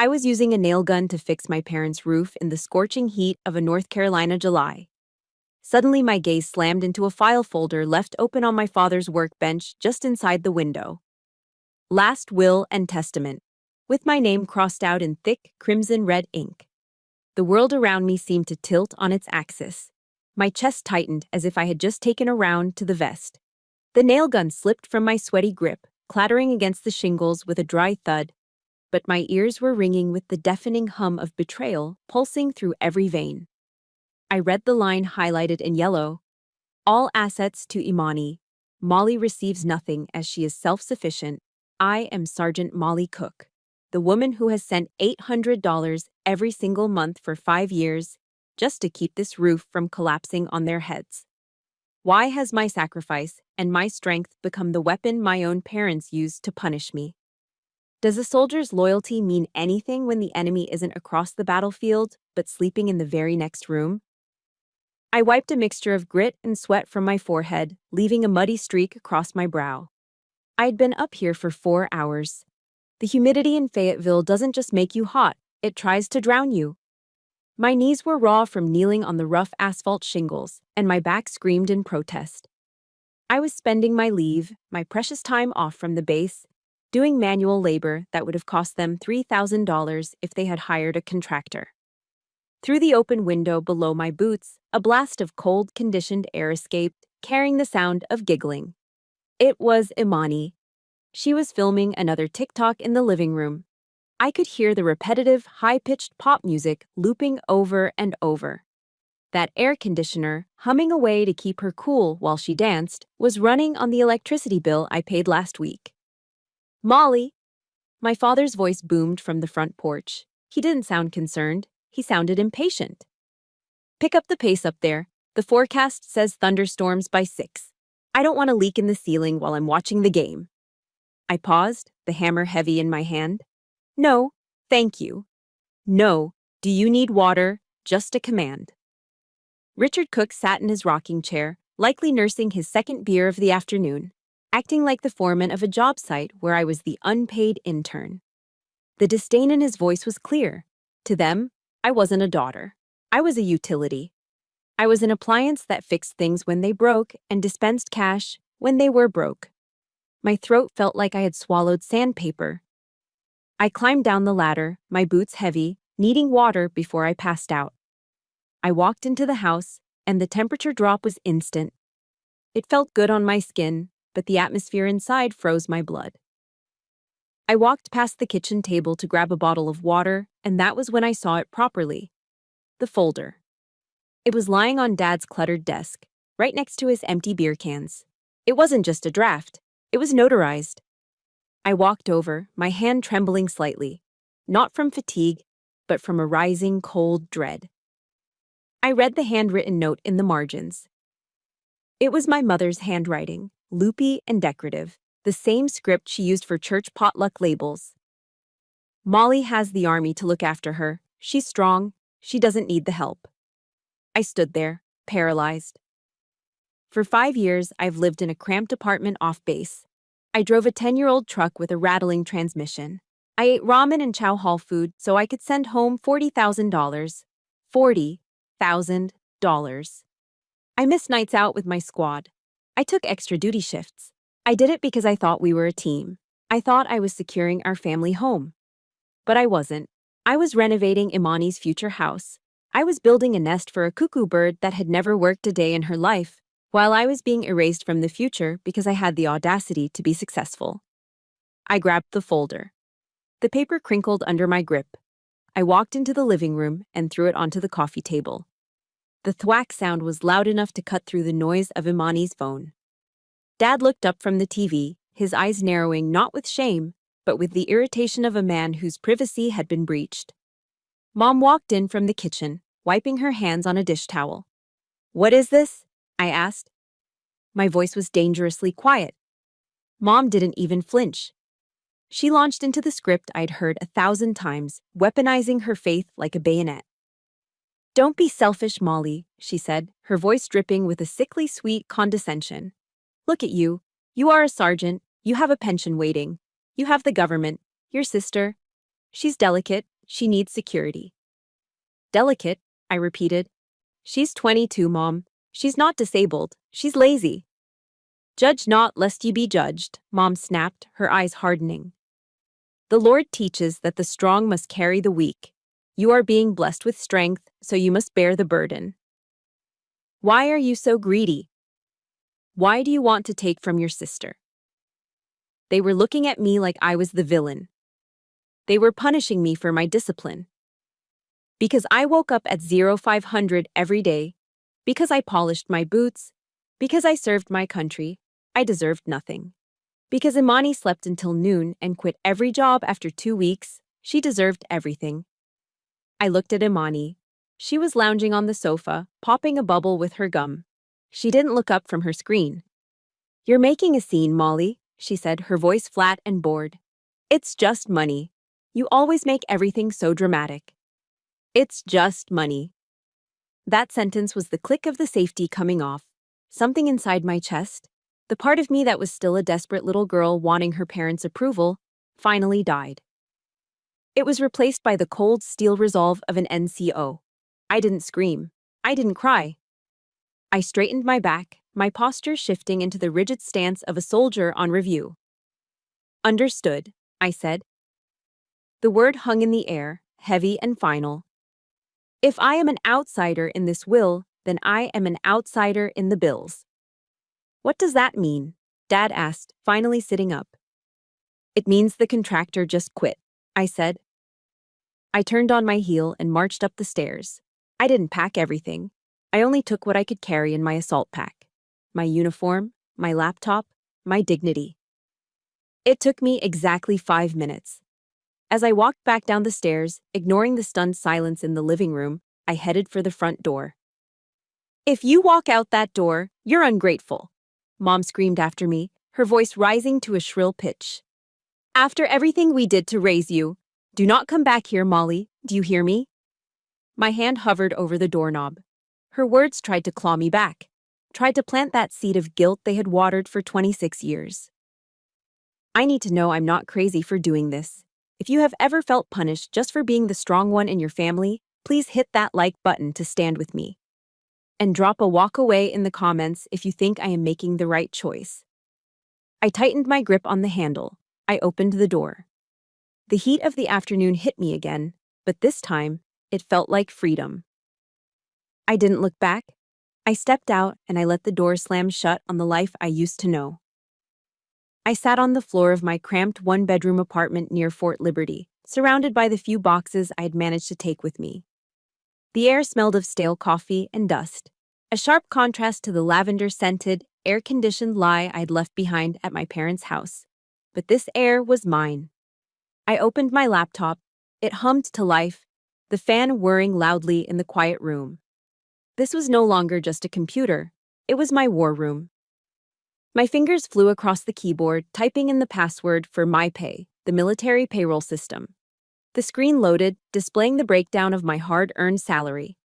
I was using a nail gun to fix my parents' roof in the scorching heat of a North Carolina July. Suddenly, my gaze slammed into a file folder left open on my father's workbench just inside the window. Last Will and Testament, with my name crossed out in thick, crimson red ink. The world around me seemed to tilt on its axis. My chest tightened as if I had just taken a round to the vest. The nail gun slipped from my sweaty grip, clattering against the shingles with a dry thud, but my ears were ringing with the deafening hum of betrayal pulsing through every vein. I read the line highlighted in yellow. All assets to Imani. Molly receives nothing as she is self-sufficient. I am Sergeant Molly Cook, the woman who has sent $800 every single month for 5 years just to keep this roof from collapsing on their heads. Why has my sacrifice and my strength become the weapon my own parents used to punish me? Does a soldier's loyalty mean anything when the enemy isn't across the battlefield but sleeping in the very next room? I wiped a mixture of grit and sweat from my forehead, leaving a muddy streak across my brow. I'd been up here for 4 hours. The humidity in Fayetteville doesn't just make you hot, it tries to drown you. My knees were raw from kneeling on the rough asphalt shingles, and my back screamed in protest. I was spending my leave, my precious time off from the base, doing manual labor that would have cost them $3,000 if they had hired a contractor. Through the open window below my boots, a blast of cold, conditioned air escaped, carrying the sound of giggling. It was Imani. She was filming another TikTok in the living room. I could hear the repetitive, high-pitched pop music looping over and over. That air conditioner, humming away to keep her cool while she danced, was running on the electricity bill I paid last week. "Molly!" My father's voice boomed from the front porch. He didn't sound concerned. He sounded impatient. "Pick up the pace up there. The forecast says thunderstorms by 6. I don't want a leak in the ceiling while I'm watching the game." I paused, the hammer heavy in my hand. "No, thank you." "No, do you need water?" Just a command. Richard Cook sat in his rocking chair, likely nursing his second beer of the afternoon, acting like the foreman of a job site where I was the unpaid intern. The disdain in his voice was clear. To them, I wasn't a daughter. I was a utility. I was an appliance that fixed things when they broke and dispensed cash when they were broke. My throat felt like I had swallowed sandpaper. I climbed down the ladder, my boots heavy, needing water before I passed out. I walked into the house, and the temperature drop was instant. It felt good on my skin, but the atmosphere inside froze my blood. I walked past the kitchen table to grab a bottle of water, and that was when I saw it properly. The folder. It was lying on Dad's cluttered desk, right next to his empty beer cans. It wasn't just a draft. It was notarized. I walked over, my hand trembling slightly, not from fatigue, but from a rising cold dread. I read the handwritten note in the margins. It was my mother's handwriting, loopy and decorative, the same script she used for church potluck labels. "Molly has the army to look after her. She's strong. She doesn't need the help." I stood there, paralyzed. For 5 years, I've lived in a cramped apartment off base. I drove a 10-year-old truck with a rattling transmission. I ate ramen and chow hall food so I could send home $40,000. $40,000. I missed nights out with my squad. I took extra duty shifts. I did it because I thought we were a team. I thought I was securing our family home. But I wasn't. I was renovating Imani's future house. I was building a nest for a cuckoo bird that had never worked a day in her life, while I was being erased from the future because I had the audacity to be successful. I grabbed the folder. The paper crinkled under my grip. I walked into the living room and threw it onto the coffee table. The thwack sound was loud enough to cut through the noise of Imani's phone. Dad looked up from the TV, his eyes narrowing not with shame, but with the irritation of a man whose privacy had been breached. Mom walked in from the kitchen, wiping her hands on a dish towel. "What is this?" I asked. My voice was dangerously quiet. Mom didn't even flinch. She launched into the script I'd heard 1,000 times, weaponizing her faith like a bayonet. "Don't be selfish, Molly," she said, her voice dripping with a sickly sweet condescension. "Look at you. You are a sergeant. You have a pension waiting. You have the government, your sister. She's delicate. She needs security. Delicate, I repeated. She's 22, Mom. She's not disabled. She's lazy. Judge not, lest ye be judged, Mom snapped, her eyes hardening. The Lord teaches that the strong must carry the weak. You are being blessed with strength, so you must bear the burden. Why are you so greedy? Why do you want to take from your sister? They were looking at me like I was the villain. They were punishing me for my discipline. Because I woke up at 0500 every day, because I polished my boots, because I served my country, I deserved nothing. Because Imani slept until noon and quit every job after 2 weeks, she deserved everything. I looked at Imani. She was lounging on the sofa, popping a bubble with her gum. She didn't look up from her screen. You're making a scene, Molly, she said, her voice flat and bored. It's just money. You always make everything so dramatic. It's just money. That sentence was the click of the safety coming off. Something inside my chest, the part of me that was still a desperate little girl wanting her parents' approval, finally died. It was replaced by the cold steel resolve of an NCO. I didn't scream. I didn't cry. I straightened my back, my posture shifting into the rigid stance of a soldier on review. Understood, I said. The word hung in the air, heavy and final. If I am an outsider in this will, then I am an outsider in the bills. What does that mean? Dad asked, finally sitting up. It means the contractor just quit, I said. I turned on my heel and marched up the stairs. I didn't pack everything. I only took what I could carry in my assault pack. My uniform, my laptop, my dignity. It took me exactly 5 minutes. As I walked back down the stairs, ignoring the stunned silence in the living room, I headed for the front door. If you walk out that door, you're ungrateful, Mom screamed after me, her voice rising to a shrill pitch. After everything we did to raise you, do not come back here, Molly, do you hear me? My hand hovered over the doorknob. Her words tried to claw me back, tried to plant that seed of guilt they had watered for 26 years. I need to know I'm not crazy for doing this. If you have ever felt punished just for being the strong one in your family, please hit that like button to stand with me. And drop a walk away in the comments if you think I am making the right choice. I tightened my grip on the handle. I opened the door. The heat of the afternoon hit me again, but this time, it felt like freedom. I didn't look back. I stepped out and I let the door slam shut on the life I used to know. I sat on the floor of my cramped one-bedroom apartment near Fort Liberty, surrounded by the few boxes I had managed to take with me. The air smelled of stale coffee and dust, a sharp contrast to the lavender-scented, air-conditioned lie I'd left behind at my parents' house. But this air was mine. I opened my laptop. It hummed to life, the fan whirring loudly in the quiet room. This was no longer just a computer. It was my war room. My fingers flew across the keyboard, typing in the password for MyPay, the military payroll system. The screen loaded, displaying the breakdown of my hard-earned salary.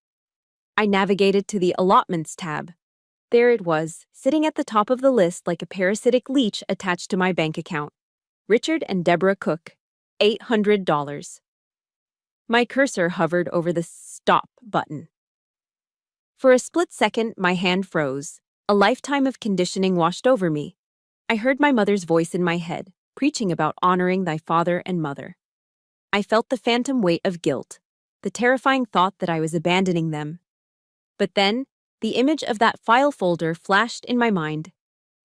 I navigated to the Allotments tab. There it was, sitting at the top of the list like a parasitic leech attached to my bank account. Richard and Deborah Cook, $800. My cursor hovered over the Stop button. For a split second, my hand froze. A lifetime of conditioning washed over me. I heard my mother's voice in my head, preaching about honoring thy father and mother. I felt the phantom weight of guilt, the terrifying thought that I was abandoning them. But then, the image of that file folder flashed in my mind.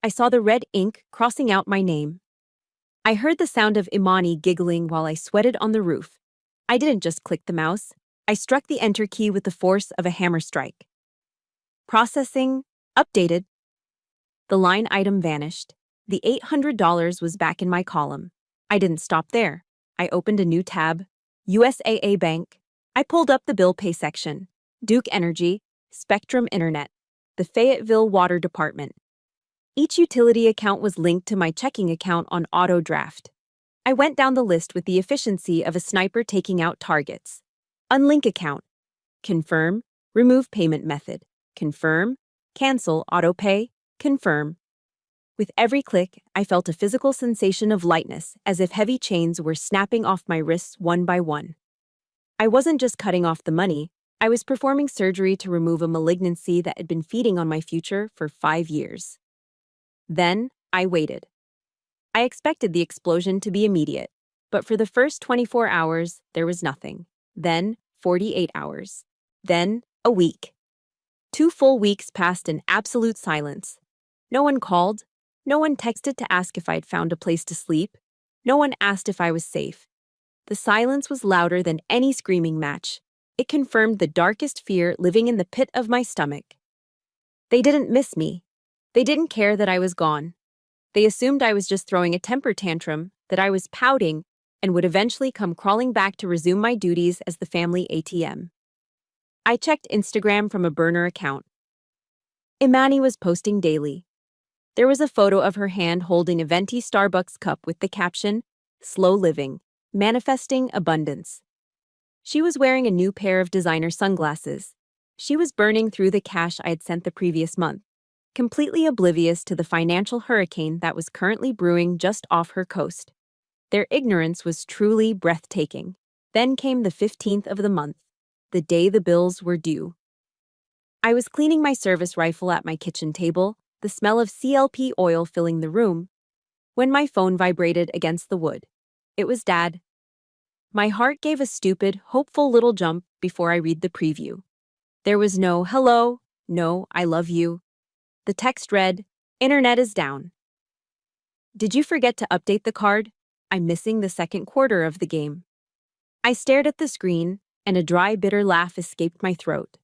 I saw the red ink crossing out my name. I heard the sound of Imani giggling while I sweated on the roof. I didn't just click the mouse. I struck the enter key with the force of a hammer strike. Processing. Updated. The line item vanished. The $800 was back in my column. I didn't stop there. I opened a new tab. USAA Bank. I pulled up the bill pay section. Duke Energy, Spectrum Internet, the Fayetteville Water Department. Each utility account was linked to my checking account on auto draft. I went down the list with the efficiency of a sniper taking out targets. Unlink account. Confirm. Remove payment method. Confirm. Cancel autopay. Confirm. With every click, I felt a physical sensation of lightness, as if heavy chains were snapping off my wrists one by one. I wasn't just cutting off the money, I was performing surgery to remove a malignancy that had been feeding on my future for 5 years. Then, I waited. I expected the explosion to be immediate, but for the first 24 hours, there was nothing. Then, 48 hours. Then, a week. 2 full weeks passed in absolute silence. No one called. No one texted to ask if I'd found a place to sleep. No one asked if I was safe. The silence was louder than any screaming match. It confirmed the darkest fear living in the pit of my stomach. They didn't miss me. They didn't care that I was gone. They assumed I was just throwing a temper tantrum, that I was pouting, and would eventually come crawling back to resume my duties as the family ATM. I checked Instagram from a burner account. Imani was posting daily. There was a photo of her hand holding a venti Starbucks cup with the caption, "Slow living, manifesting abundance." She was wearing a new pair of designer sunglasses. She was burning through the cash I had sent the previous month, completely oblivious to the financial hurricane that was currently brewing just off her coast. Their ignorance was truly breathtaking. Then came the 15th of the month, the day the bills were due. I was cleaning my service rifle at my kitchen table, the smell of CLP oil filling the room, when my phone vibrated against the wood. It was Dad. My heart gave a stupid, hopeful little jump before I read the preview. There was no "hello," no "I love you." The text read, "Internet is down. Did you forget to update the card? I'm missing the second quarter of the game." I stared at the screen, and a dry, bitter laugh escaped my throat.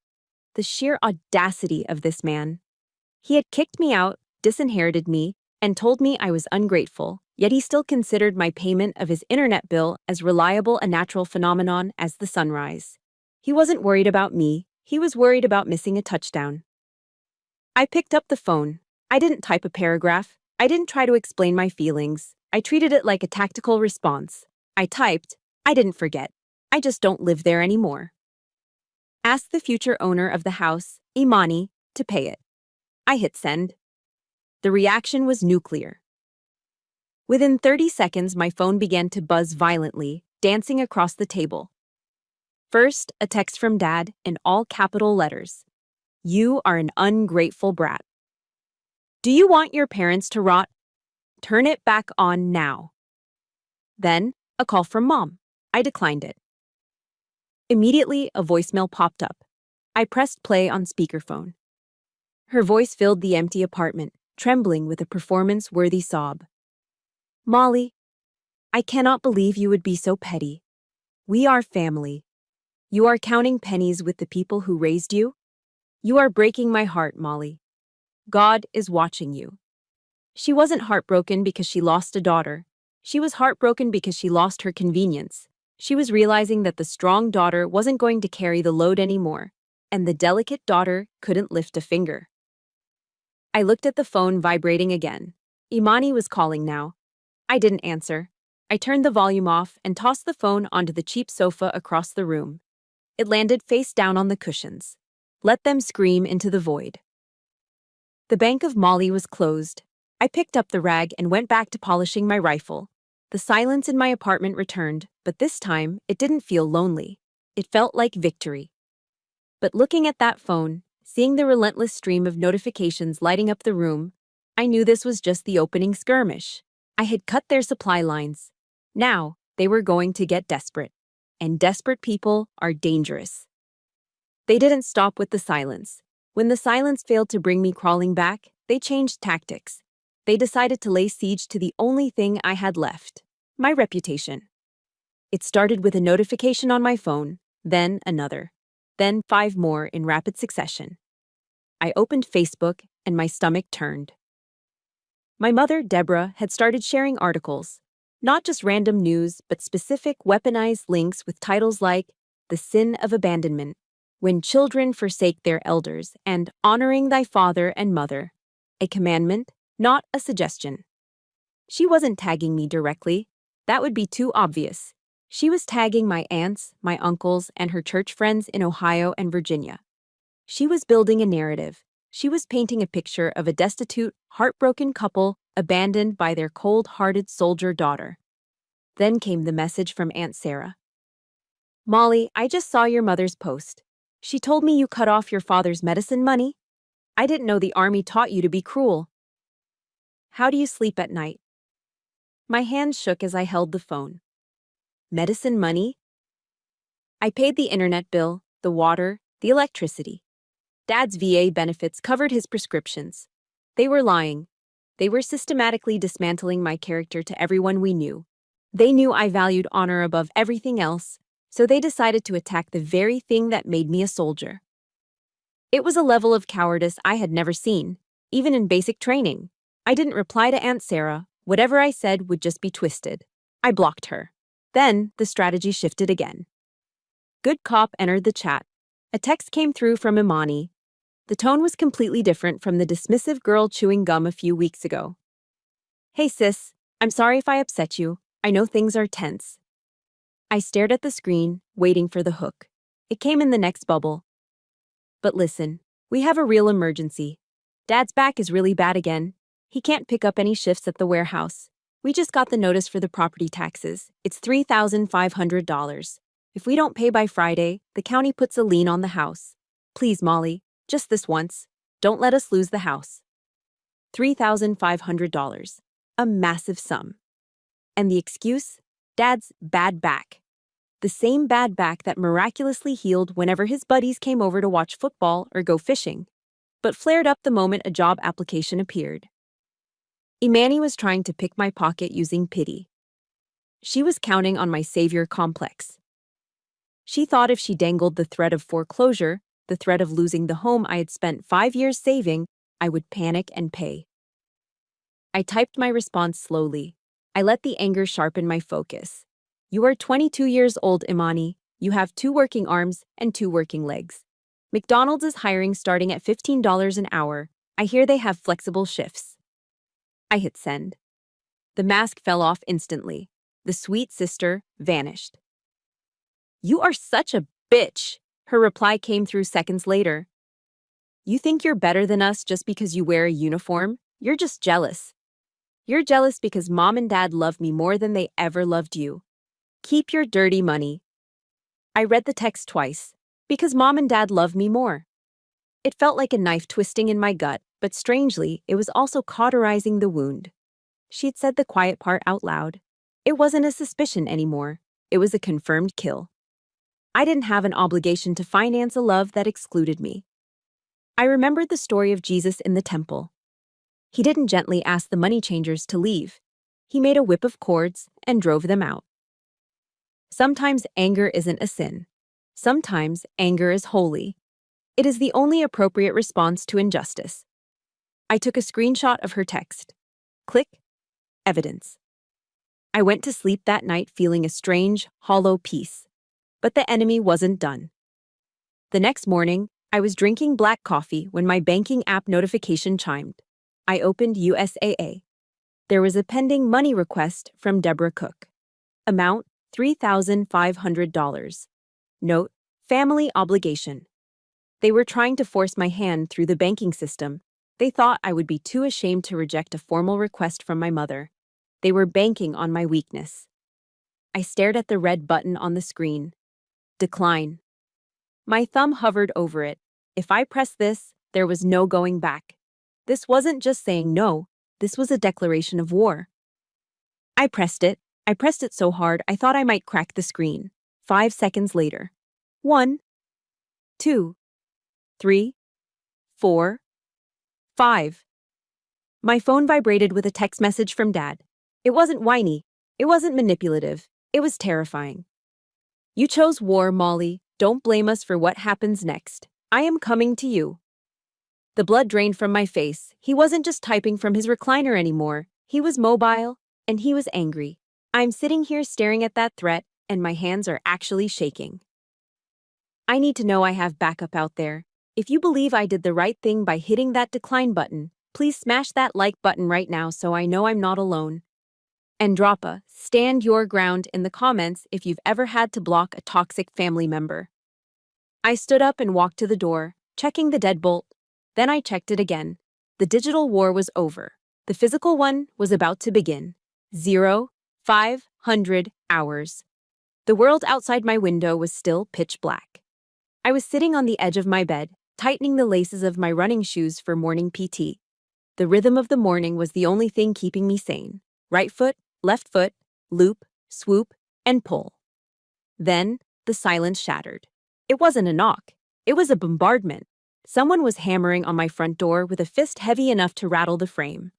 The sheer audacity of this man. He had kicked me out, disinherited me, and told me I was ungrateful, yet he still considered my payment of his internet bill as reliable a natural phenomenon as the sunrise. He wasn't worried about me, he was worried about missing a touchdown. I picked up the phone. I didn't type a paragraph. I didn't try to explain my feelings. I treated it like a tactical response. I typed, "I didn't forget. I just don't live there anymore. Ask the future owner of the house, Imani, to pay it." I hit send. The reaction was nuclear. Within 30 seconds, my phone began to buzz violently, dancing across the table. First, a text from Dad in all capital letters. "You are an ungrateful brat. Do you want your parents to rot? Turn it back on now." Then, a call from Mom. I declined it. Immediately, a voicemail popped up. I pressed play on speakerphone. Her voice filled the empty apartment, trembling with a performance-worthy sob. "Molly, I cannot believe you would be so petty. We are family. You are counting pennies with the people who raised you? You are breaking my heart, Molly. God is watching you." She wasn't heartbroken because she lost a daughter. She was heartbroken because she lost her convenience. She was realizing that the strong daughter wasn't going to carry the load anymore, and the delicate daughter couldn't lift a finger. I looked at the phone vibrating again. Imani was calling now. I didn't answer. I turned the volume off and tossed the phone onto the cheap sofa across the room. It landed face down on the cushions. Let them scream into the void. The bank of Molly was closed. I picked up the rag and went back to polishing my rifle. The silence in my apartment returned, but this time it didn't feel lonely. It felt like victory. But looking at that phone, seeing the relentless stream of notifications lighting up the room, I knew this was just the opening skirmish. I had cut their supply lines. Now, they were going to get desperate. And desperate people are dangerous. They didn't stop with the silence. When the silence failed to bring me crawling back, they changed tactics. They decided to lay siege to the only thing I had left, my reputation. It started with a notification on my phone, then another, then 5 more in rapid succession. I opened Facebook and my stomach turned. My mother, Deborah, had started sharing articles, not just random news, but specific weaponized links with titles like "The Sin of Abandonment," "When Children Forsake Their Elders," and "Honoring Thy Father and Mother," a commandment, not a suggestion. She wasn't tagging me directly. That would be too obvious. She was tagging my aunts, my uncles, and her church friends in Ohio and Virginia. She was building a narrative. She was painting a picture of a destitute, heartbroken couple abandoned by their cold-hearted soldier daughter. Then came the message from Aunt Sarah. Molly, I just saw your mother's post. She told me you cut off your father's medicine money. I didn't know the army taught you to be cruel. How do you sleep at night? My hands shook as I held the phone. Medicine money? I paid the internet bill, the water, the electricity. Dad's VA benefits covered his prescriptions. They were lying. They were systematically dismantling my character to everyone we knew. They knew I valued honor above everything else, so they decided to attack the very thing that made me a soldier. It was a level of cowardice I had never seen, even in basic training. I didn't reply to Aunt Sarah. Whatever I said would just be twisted. I blocked her. Then, the strategy shifted again. Good Cop entered the chat. A text came through from Imani. The tone was completely different from the dismissive girl chewing gum a few weeks ago. Hey sis, I'm sorry if I upset you. I know things are tense. I stared at the screen, waiting for the hook. It came in the next bubble. But listen, we have a real emergency. Dad's back is really bad again. He can't pick up any shifts at the warehouse. We just got the notice for the property taxes. It's $3,500. If we don't pay by Friday, the county puts a lien on the house. Please, Molly, just this once. Don't let us lose the house. $3,500. A massive sum. And the excuse? Dad's bad back. The same bad back that miraculously healed whenever his buddies came over to watch football or go fishing, but flared up the moment a job application appeared. Imani was trying to pick my pocket using pity. She was counting on my savior complex. She thought if she dangled the threat of foreclosure, the threat of losing the home I had spent 5 years saving, I would panic and pay. I typed my response slowly. I let the anger sharpen my focus. You are 22 years old, Imani. You have 2 working arms and 2 working legs. McDonald's is hiring starting at $15 an hour. I hear they have flexible shifts. I hit send. The mask fell off instantly. The sweet sister vanished. You are such a bitch, her reply came through seconds later. You think you're better than us just because you wear a uniform? You're just jealous. You're jealous because Mom and Dad love me more than they ever loved you. Keep your dirty money. I read the text twice, because Mom and Dad love me more. It felt like a knife twisting in my gut, but strangely, it was also cauterizing the wound. She'd said the quiet part out loud. It wasn't a suspicion anymore. It was a confirmed kill. I didn't have an obligation to finance a love that excluded me. I remembered the story of Jesus in the temple. He didn't gently ask the money changers to leave. He made a whip of cords and drove them out. Sometimes anger isn't a sin. Sometimes anger is holy. It is the only appropriate response to injustice. I took a screenshot of her text. Click. Evidence. I went to sleep that night feeling a strange, hollow peace. But the enemy wasn't done. The next morning, I was drinking black coffee when my banking app notification chimed. I opened USAA. There was a pending money request from Deborah Cook. Amount, $3,500. Note, family obligation. They were trying to force my hand through the banking system. They thought I would be too ashamed to reject a formal request from my mother. They were banking on my weakness. I stared at the red button on the screen. Decline. My thumb hovered over it. If I pressed this, there was no going back. This wasn't just saying no, this was a declaration of war. I pressed it so hard I thought I might crack the screen. 5 seconds later. 1, 2, 3, 4, 5. My phone vibrated with a text message from Dad. It wasn't whiny. It wasn't manipulative. It was terrifying. You chose war, Molly. Don't blame us for what happens next. I am coming to you. The blood drained from my face. He wasn't just typing from his recliner anymore. He was mobile, and he was angry. I'm sitting here staring at that threat, and my hands are actually shaking. I need to know I have backup out there. If you believe I did the right thing by hitting that decline button, please smash that like button right now so I know I'm not alone. And drop a stand your ground in the comments if you've ever had to block a toxic family member. I stood up and walked to the door, checking the deadbolt. Then I checked it again. The digital war was over. The physical one was about to begin. 0500 hours. The world outside my window was still pitch black. I was sitting on the edge of my bed, tightening the laces of my running shoes for morning PT. The rhythm of the morning was the only thing keeping me sane. Right foot, left foot, loop, swoop, and pull. Then, the silence shattered. It wasn't a knock. It was a bombardment. Someone was hammering on my front door with a fist heavy enough to rattle the frame.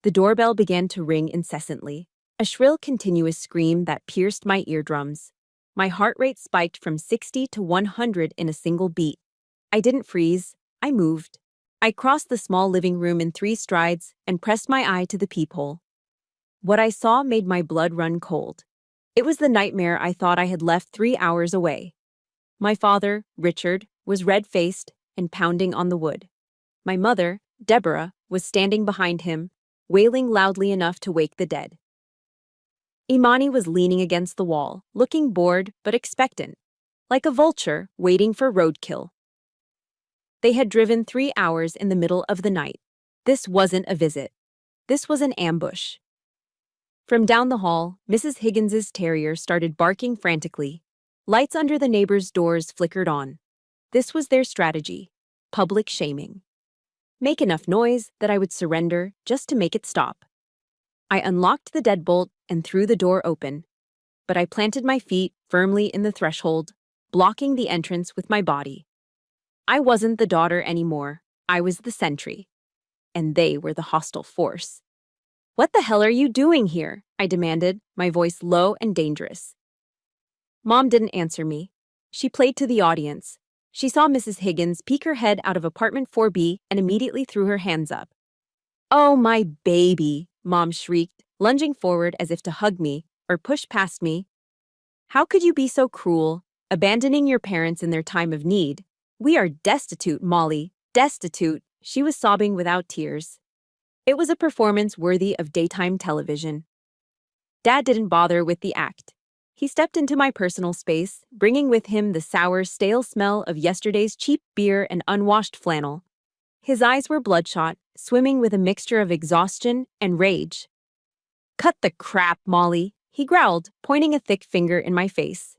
The doorbell began to ring incessantly, a shrill, continuous scream that pierced my eardrums. My heart rate spiked from 60 to 100 in a single beat. I didn't freeze. I moved. I crossed the small living room in 3 strides and pressed my eye to the peephole. What I saw made my blood run cold. It was the nightmare I thought I had left 3 hours away. My father, Richard, was red-faced and pounding on the wood. My mother, Deborah, was standing behind him, wailing loudly enough to wake the dead. Imani was leaning against the wall, looking bored but expectant, like a vulture waiting for roadkill. They had driven 3 hours in the middle of the night. This wasn't a visit. This was an ambush. From down the hall, Mrs. Higgins's terrier started barking frantically. Lights under the neighbors' doors flickered on. This was their strategy: public shaming. Make enough noise that I would surrender just to make it stop. I unlocked the deadbolt and threw the door open, but I planted my feet firmly in the threshold, blocking the entrance with my body. I wasn't the daughter anymore. I was the sentry. And they were the hostile force. "What the hell are you doing here?" I demanded, my voice low and dangerous. Mom didn't answer me. She played to the audience. She saw Mrs. Higgins peek her head out of apartment 4B and immediately threw her hands up. "Oh, my baby," Mom shrieked, lunging forward as if to hug me or push past me. "How could you be so cruel, abandoning your parents in their time of need? We are destitute, Molly, destitute," she was sobbing without tears. It was a performance worthy of daytime television. Dad didn't bother with the act. He stepped into my personal space, bringing with him the sour, stale smell of yesterday's cheap beer and unwashed flannel. His eyes were bloodshot, swimming with a mixture of exhaustion and rage. "Cut the crap, Molly," he growled, pointing a thick finger in my face.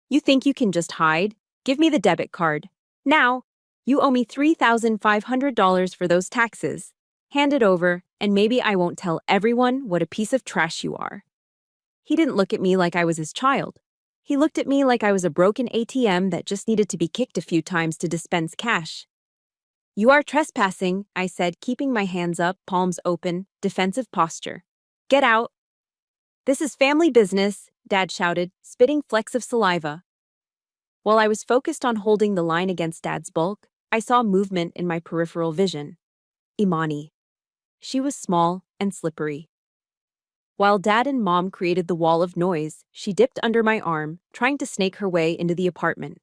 "You think you can just hide? Give me the debit card. Now, you owe me $3,500 for those taxes. Hand it over, and maybe I won't tell everyone what a piece of trash you are." He didn't look at me like I was his child. He looked at me like I was a broken ATM that just needed to be kicked a few times to dispense cash. "You are trespassing," I said, keeping my hands up, palms open, defensive posture. "Get out." "This is family business," Dad shouted, spitting flecks of saliva. While I was focused on holding the line against Dad's bulk, I saw movement in my peripheral vision. Imani. She was small and slippery. While Dad and Mom created the wall of noise, she dipped under my arm, trying to snake her way into the apartment.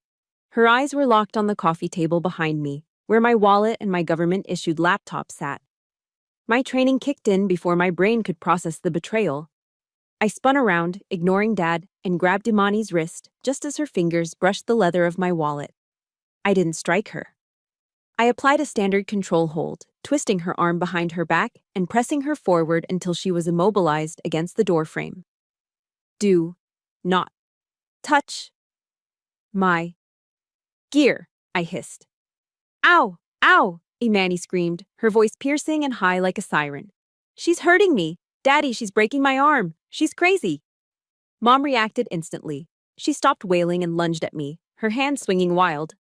Her eyes were locked on the coffee table behind me, where my wallet and my government-issued laptop sat. My training kicked in before my brain could process the betrayal. I spun around, ignoring Dad, and grabbed Imani's wrist just as her fingers brushed the leather of my wallet. I didn't strike her. I applied a standard control hold, twisting her arm behind her back and pressing her forward until she was immobilized against the doorframe. "Do not touch my gear," I hissed. "Ow! Ow!" Imani screamed, her voice piercing and high like a siren. "She's hurting me! Daddy, she's breaking my arm! She's crazy!" Mom reacted instantly. She stopped wailing and lunged at me, her hand swinging wild.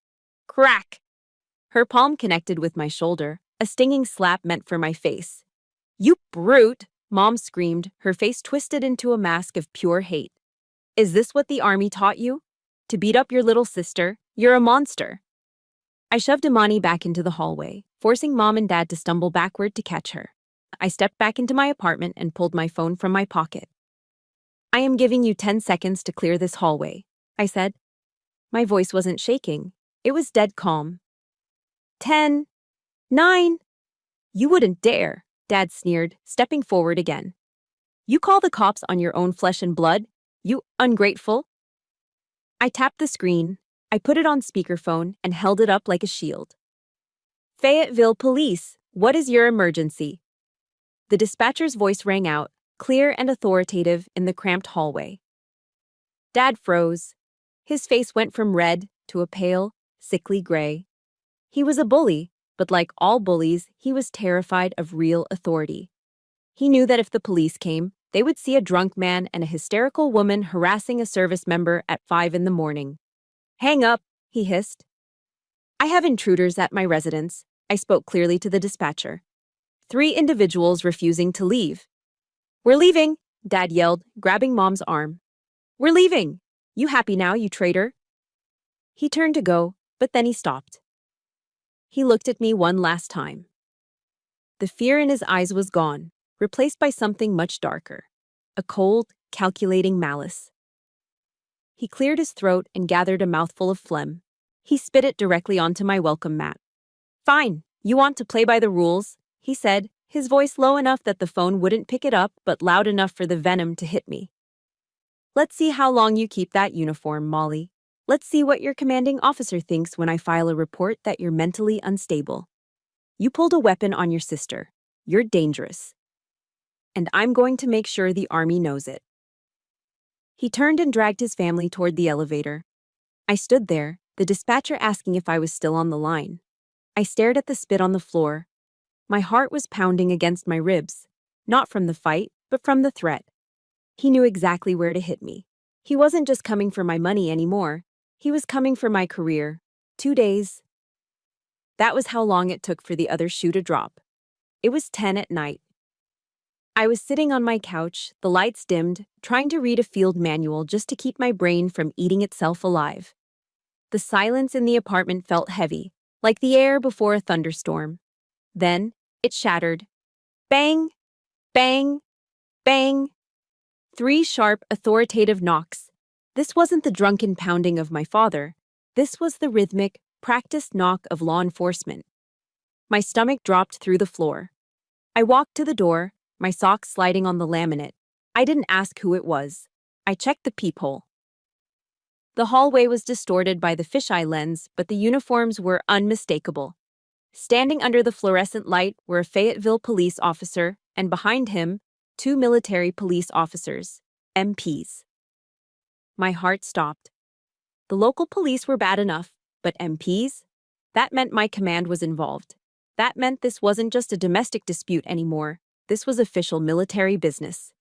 Crack! Her palm connected with my shoulder, a stinging slap meant for my face. "You brute!" Mom screamed, her face twisted into a mask of pure hate. "Is this what the army taught you? To beat up your little sister? You're a monster." I shoved Imani back into the hallway, forcing Mom and Dad to stumble backward to catch her. I stepped back into my apartment and pulled my phone from my pocket. "I am giving you 10 seconds to clear this hallway," I said. My voice wasn't shaking. It was dead calm. 10, 9. "You wouldn't dare," Dad sneered, stepping forward again. "You call the cops on your own flesh and blood? You ungrateful?" I tapped the screen. I put it on speakerphone and held it up like a shield. "Fayetteville Police, what is your emergency?" The dispatcher's voice rang out, clear and authoritative in the cramped hallway. Dad froze. His face went from red to a pale, sickly gray. He was a bully, but like all bullies, he was terrified of real authority. He knew that if the police came, they would see a drunk man and a hysterical woman harassing a service member at 5 in the morning. "Hang up," he hissed. "I have intruders at my residence," I spoke clearly to the dispatcher. 3 individuals refusing to leave. "We're leaving," Dad yelled, grabbing Mom's arm. "We're leaving! You happy now, you traitor?" He turned to go, but then he stopped. He looked at me one last time. The fear in his eyes was gone, replaced by something much darker. A cold, calculating malice. He cleared his throat and gathered a mouthful of phlegm. He spit it directly onto my welcome mat. "Fine, you want to play by the rules," he said, his voice low enough that the phone wouldn't pick it up but loud enough for the venom to hit me. "Let's see how long you keep that uniform, Molly. Let's see what your commanding officer thinks when I file a report that you're mentally unstable. You pulled a weapon on your sister. You're dangerous. And I'm going to make sure the Army knows it." He turned and dragged his family toward the elevator. I stood there, the dispatcher asking if I was still on the line. I stared at the spit on the floor. My heart was pounding against my ribs, not from the fight, but from the threat. He knew exactly where to hit me. He wasn't just coming for my money anymore. He was coming for my career. 2 days. That was how long it took for the other shoe to drop. It was 10 at night. I was sitting on my couch, the lights dimmed, trying to read a field manual just to keep my brain from eating itself alive. The silence in the apartment felt heavy, like the air before a thunderstorm. Then, it shattered. Bang! Bang! Bang! 3 sharp, authoritative knocks. This wasn't the drunken pounding of my father. This was the rhythmic, practiced knock of law enforcement. My stomach dropped through the floor. I walked to the door, my socks sliding on the laminate. I didn't ask who it was. I checked the peephole. The hallway was distorted by the fisheye lens, but the uniforms were unmistakable. Standing under the fluorescent light were a Fayetteville police officer, and behind him, 2 military police officers, MPs. My heart stopped. The local police were bad enough, but MPs? That meant my command was involved. That meant this wasn't just a domestic dispute anymore. This was official military business.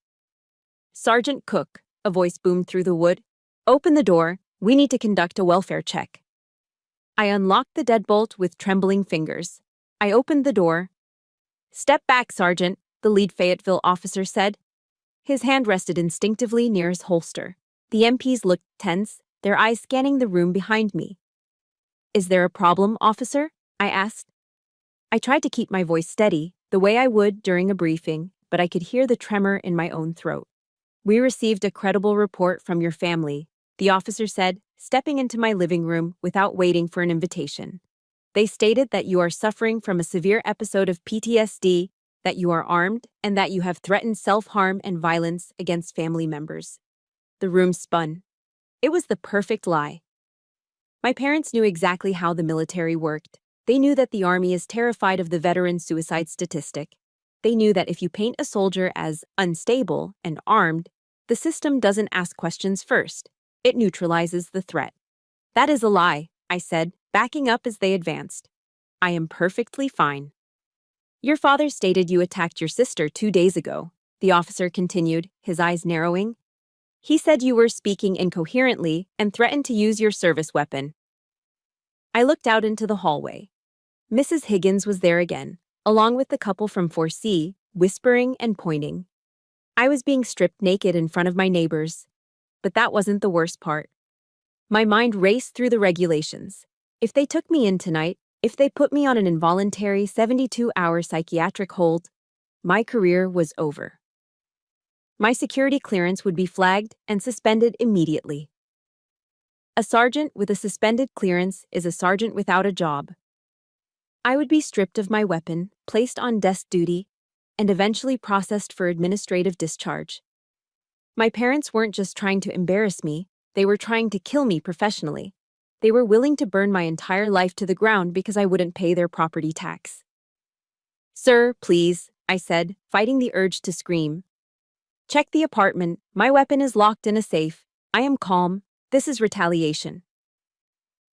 "Sergeant Cook," a voice boomed through the wood. "Open the door. We need to conduct a welfare check." I unlocked the deadbolt with trembling fingers. I opened the door. "Step back, Sergeant," the lead Fayetteville officer said. His hand rested instinctively near his holster. The MPs looked tense, their eyes scanning the room behind me. "Is there a problem, officer?" I asked. I tried to keep my voice steady, the way I would during a briefing, but I could hear the tremor in my own throat. "We received a credible report from your family," the officer said, stepping into my living room without waiting for an invitation. "They stated that you are suffering from a severe episode of PTSD, that you are armed, and that you have threatened self-harm and violence against family members." The room spun. It was the perfect lie. My parents knew exactly how the military worked. They knew that the Army is terrified of the veteran suicide statistic. They knew that if you paint a soldier as unstable and armed, the system doesn't ask questions first. It neutralizes the threat. "That is a lie," I said, backing up as they advanced. "I am perfectly fine." "Your father stated you attacked your sister 2 days ago," the officer continued, his eyes narrowing. "He said you were speaking incoherently and threatened to use your service weapon." I looked out into the hallway. Mrs. Higgins was there again, along with the couple from 4C, whispering and pointing. I was being stripped naked in front of my neighbors. But that wasn't the worst part. My mind raced through the regulations. If they took me in tonight, if they put me on an involuntary 72-hour psychiatric hold, my career was over. My security clearance would be flagged and suspended immediately. A sergeant with a suspended clearance is a sergeant without a job. I would be stripped of my weapon, placed on desk duty, and eventually processed for administrative discharge. My parents weren't just trying to embarrass me, they were trying to kill me professionally. They were willing to burn my entire life to the ground because I wouldn't pay their property tax. "Sir, please," I said, fighting the urge to scream. Check the apartment. My weapon is locked in a safe. I am calm. This is retaliation.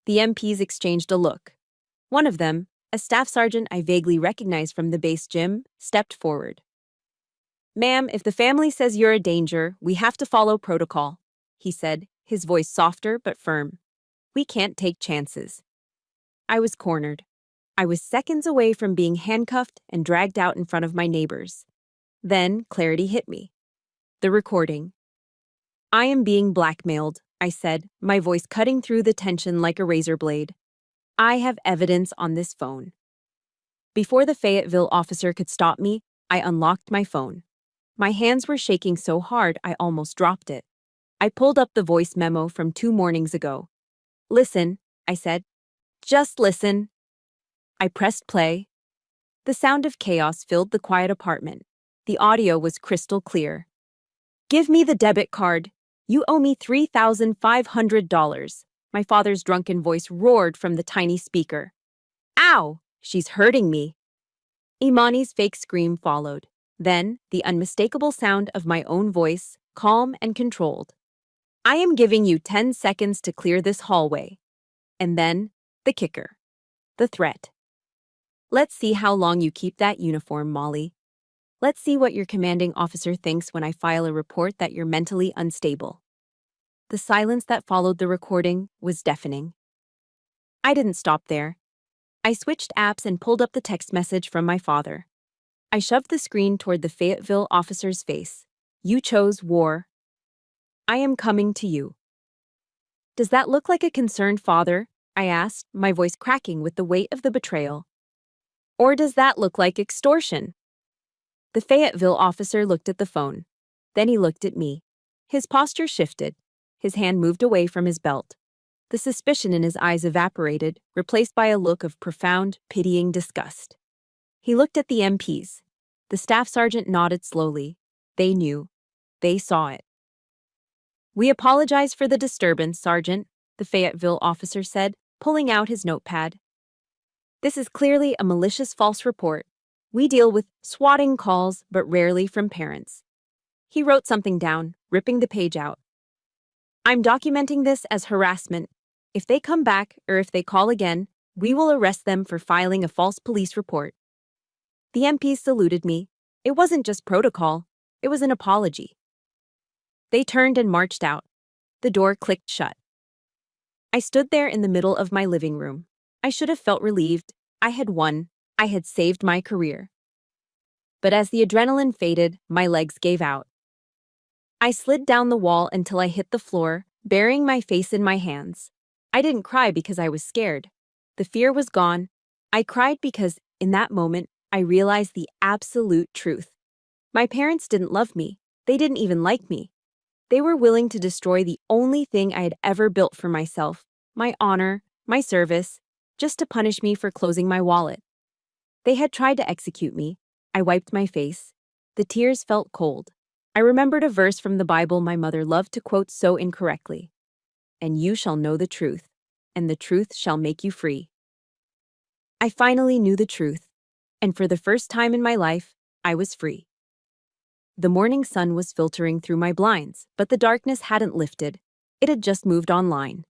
The MPs exchanged a look. One of them, a staff sergeant I vaguely recognized from the base gym, stepped forward. Ma'am, if the family says you're a danger, we have to follow protocol, he said, his voice softer but firm. We can't take chances. I was cornered. I was seconds away from being handcuffed and dragged out in front of my neighbors. Then clarity hit me. The recording. I am being blackmailed, I said, my voice cutting through the tension like a razor blade. I have evidence on this phone. Before the Fayetteville officer could stop me, I unlocked my phone. My hands were shaking so hard I almost dropped it. I pulled up the voice memo from 2 mornings ago. Listen, I said. Just listen. I pressed play. The sound of chaos filled the quiet apartment. The audio was crystal clear. Give me the debit card. You owe me $3,500. My father's drunken voice roared from the tiny speaker. Ow! She's hurting me. Imani's fake scream followed. Then, the unmistakable sound of my own voice, calm and controlled. I am giving you 10 seconds to clear this hallway. And then, the kicker. The threat. Let's see how long you keep that uniform, Molly. Let's see what your commanding officer thinks when I file a report that you're mentally unstable. The silence that followed the recording was deafening. I didn't stop there. I switched apps and pulled up the text message from my father. I shoved the screen toward the Fayetteville officer's face. You chose war. I am coming to you. Does that look like a concerned father? I asked, my voice cracking with the weight of the betrayal. Or does that look like extortion? The Fayetteville officer looked at the phone. Then he looked at me. His posture shifted. His hand moved away from his belt. The suspicion in his eyes evaporated, replaced by a look of profound, pitying disgust. He looked at the MPs. The staff sergeant nodded slowly. They knew. They saw it. We apologize for the disturbance, Sergeant, the Fayetteville officer said, pulling out his notepad. This is clearly a malicious false report. We deal with swatting calls, but rarely from parents. He wrote something down, ripping the page out. I'm documenting this as harassment. If they come back, or if they call again, we will arrest them for filing a false police report. The MPs saluted me. It wasn't just protocol, it was an apology. They turned and marched out. The door clicked shut. I stood there in the middle of my living room. I should have felt relieved. I had won. I had saved my career. But as the adrenaline faded, my legs gave out. I slid down the wall until I hit the floor, burying my face in my hands. I didn't cry because I was scared. The fear was gone. I cried because, in that moment, I realized the absolute truth. My parents didn't love me. They didn't even like me. They were willing to destroy the only thing I had ever built for myself, my honor, my service, just to punish me for closing my wallet. They had tried to execute me. I wiped my face. The tears felt cold. I remembered a verse from the Bible my mother loved to quote so incorrectly. And you shall know the truth, and the truth shall make you free. I finally knew the truth, and for the first time in my life, I was free. The morning sun was filtering through my blinds, but the darkness hadn't lifted. It had just moved online.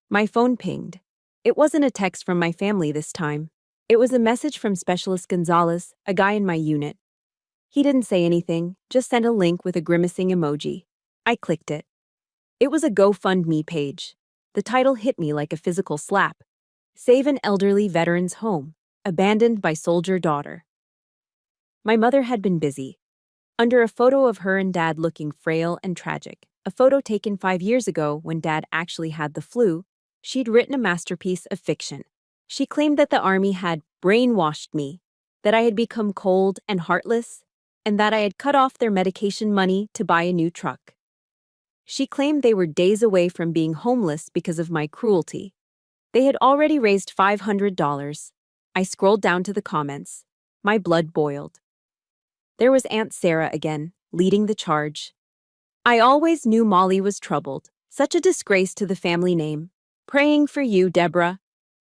My phone pinged. It wasn't a text from my family this time. It was a message from Specialist Gonzalez, a guy in my unit. He didn't say anything, just sent a link with a grimacing emoji. I clicked it. It was a GoFundMe page. The title hit me like a physical slap. Save an elderly veteran's home, abandoned by soldier daughter. My mother had been busy. Under a photo of her and Dad looking frail and tragic, a photo taken 5 years ago when Dad actually had the flu, she'd written a masterpiece of fiction. She claimed that the Army had brainwashed me, that I had become cold and heartless, and that I had cut off their medication money to buy a new truck. She claimed they were days away from being homeless because of my cruelty. They had already raised $500. I scrolled down to the comments. My blood boiled. There was Aunt Sarah again, leading the charge. I always knew Molly was troubled, such a disgrace to the family name. Praying for you, Deborah.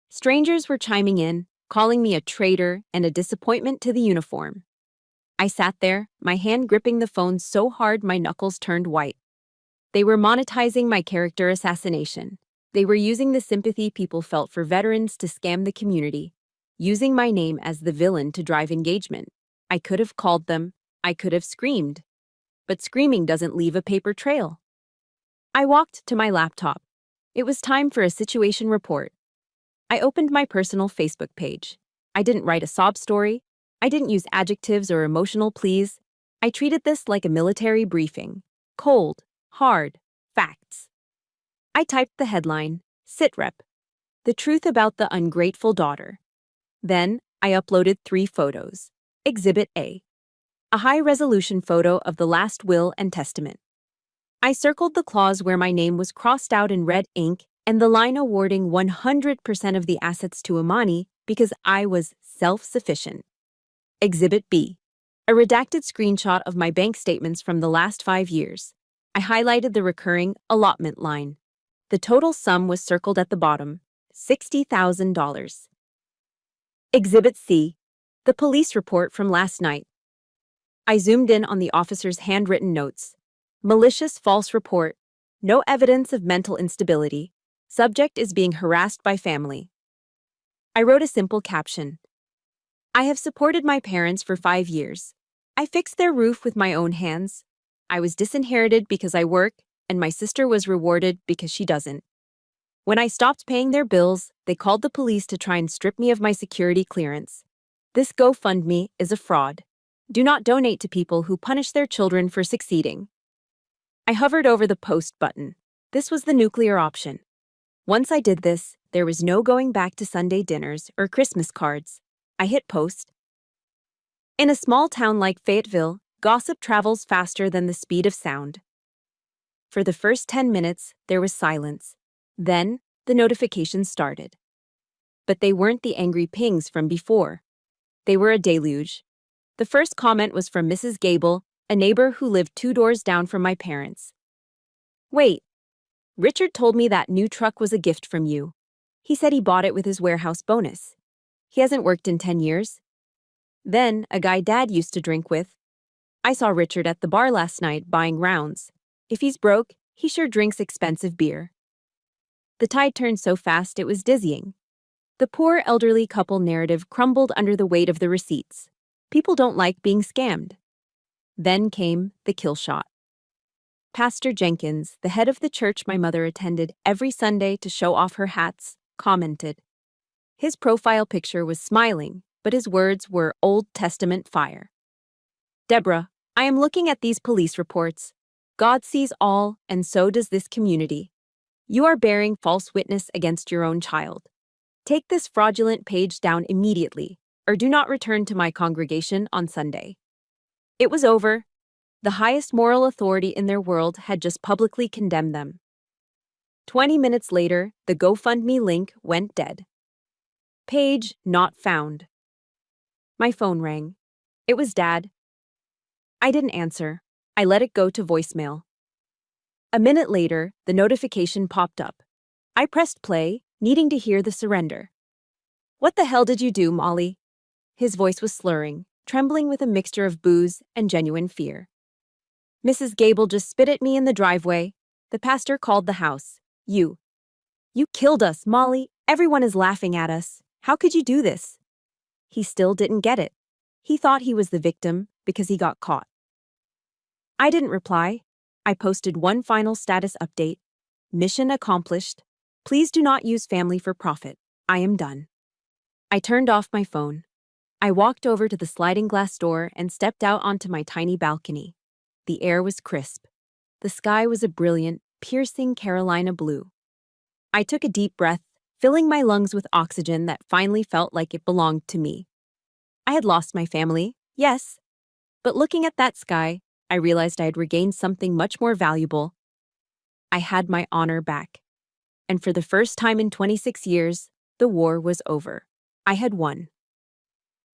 Strangers were chiming in, calling me a traitor and a disappointment to the uniform. I sat there, my hand gripping the phone so hard my knuckles turned white. They were monetizing my character assassination. They were using the sympathy people felt for veterans to scam the community, using my name as the villain to drive engagement. I could have called them, I could have screamed. But screaming doesn't leave a paper trail. I walked to my laptop. It was time for a situation report. I opened my personal Facebook page. I didn't write a sob story. I didn't use adjectives or emotional pleas. I treated this like a military briefing. Cold, hard, facts. I typed the headline, SITREP, the truth about the ungrateful daughter. Then, I uploaded 3 photos. Exhibit A high-resolution photo of the last will and testament. I circled the clause where my name was crossed out in red ink and the line awarding 100% of the assets to Imani because I was self-sufficient. Exhibit B a redacted screenshot of my bank statements from the last 5 years. I highlighted the recurring allotment line. The total sum was circled at the bottom, $60,000. Exhibit C the police report from last night. I zoomed in on the officer's handwritten notes. Malicious false report. No evidence of mental instability. Subject is being harassed by family. I wrote a simple caption. I have supported my parents for 5 years. I fixed their roof with my own hands. I was disinherited because I work, and my sister was rewarded because she doesn't. When I stopped paying their bills, they called the police to try and strip me of my security clearance. This GoFundMe is a fraud. Do not donate to people who punish their children for succeeding. I hovered over the post button. This was the nuclear option. Once I did this, there was no going back to Sunday dinners or Christmas cards. I hit post. In a small town like Fayetteville, gossip travels faster than the speed of sound. For the first 10 minutes, there was silence. Then, the notifications started. But they weren't the angry pings from before. They were a deluge. The first comment was from Mrs. Gable, a neighbor who lived 2 doors down from my parents. Wait, Richard told me that new truck was a gift from you. He said he bought it with his warehouse bonus. He hasn't worked in 10 years. Then, a guy Dad used to drink with. I saw Richard at the bar last night buying rounds. If he's broke, he sure drinks expensive beer. The tide turned so fast it was dizzying. The poor elderly couple narrative crumbled under the weight of the receipts. People don't like being scammed. Then came the kill shot. Pastor Jenkins, the head of the church my mother attended every Sunday to show off her hats, commented. His profile picture was smiling, but his words were Old Testament fire. Deborah, I am looking at these police reports. God sees all, and so does this community. You are bearing false witness against your own child. Take this fraudulent page down immediately, or do not return to my congregation on Sunday. It was over. The highest moral authority in their world had just publicly condemned them. 20 minutes later, the GoFundMe link went dead. Page not found. My phone rang. It was Dad. I didn't answer. I let it go to voicemail. A minute later, the notification popped up. I pressed play, needing to hear the surrender. What the hell did you do, Molly? His voice was slurring, trembling with a mixture of booze and genuine fear. Mrs. Gable just spit at me in the driveway. The pastor called the house. You killed us, Molly. Everyone is laughing at us. How could you do this? He still didn't get it. He thought he was the victim because he got caught. I didn't reply. I posted one final status update. Mission accomplished. Please do not use family for profit. I am done. I turned off my phone. I walked over to the sliding glass door and stepped out onto my tiny balcony. The air was crisp. The sky was a brilliant, piercing Carolina blue. I took a deep breath, filling my lungs with oxygen that finally felt like it belonged to me. I had lost my family, yes, but looking at that sky, I realized I had regained something much more valuable. I had my honor back. And for the first time in 26 years, the war was over. I had won.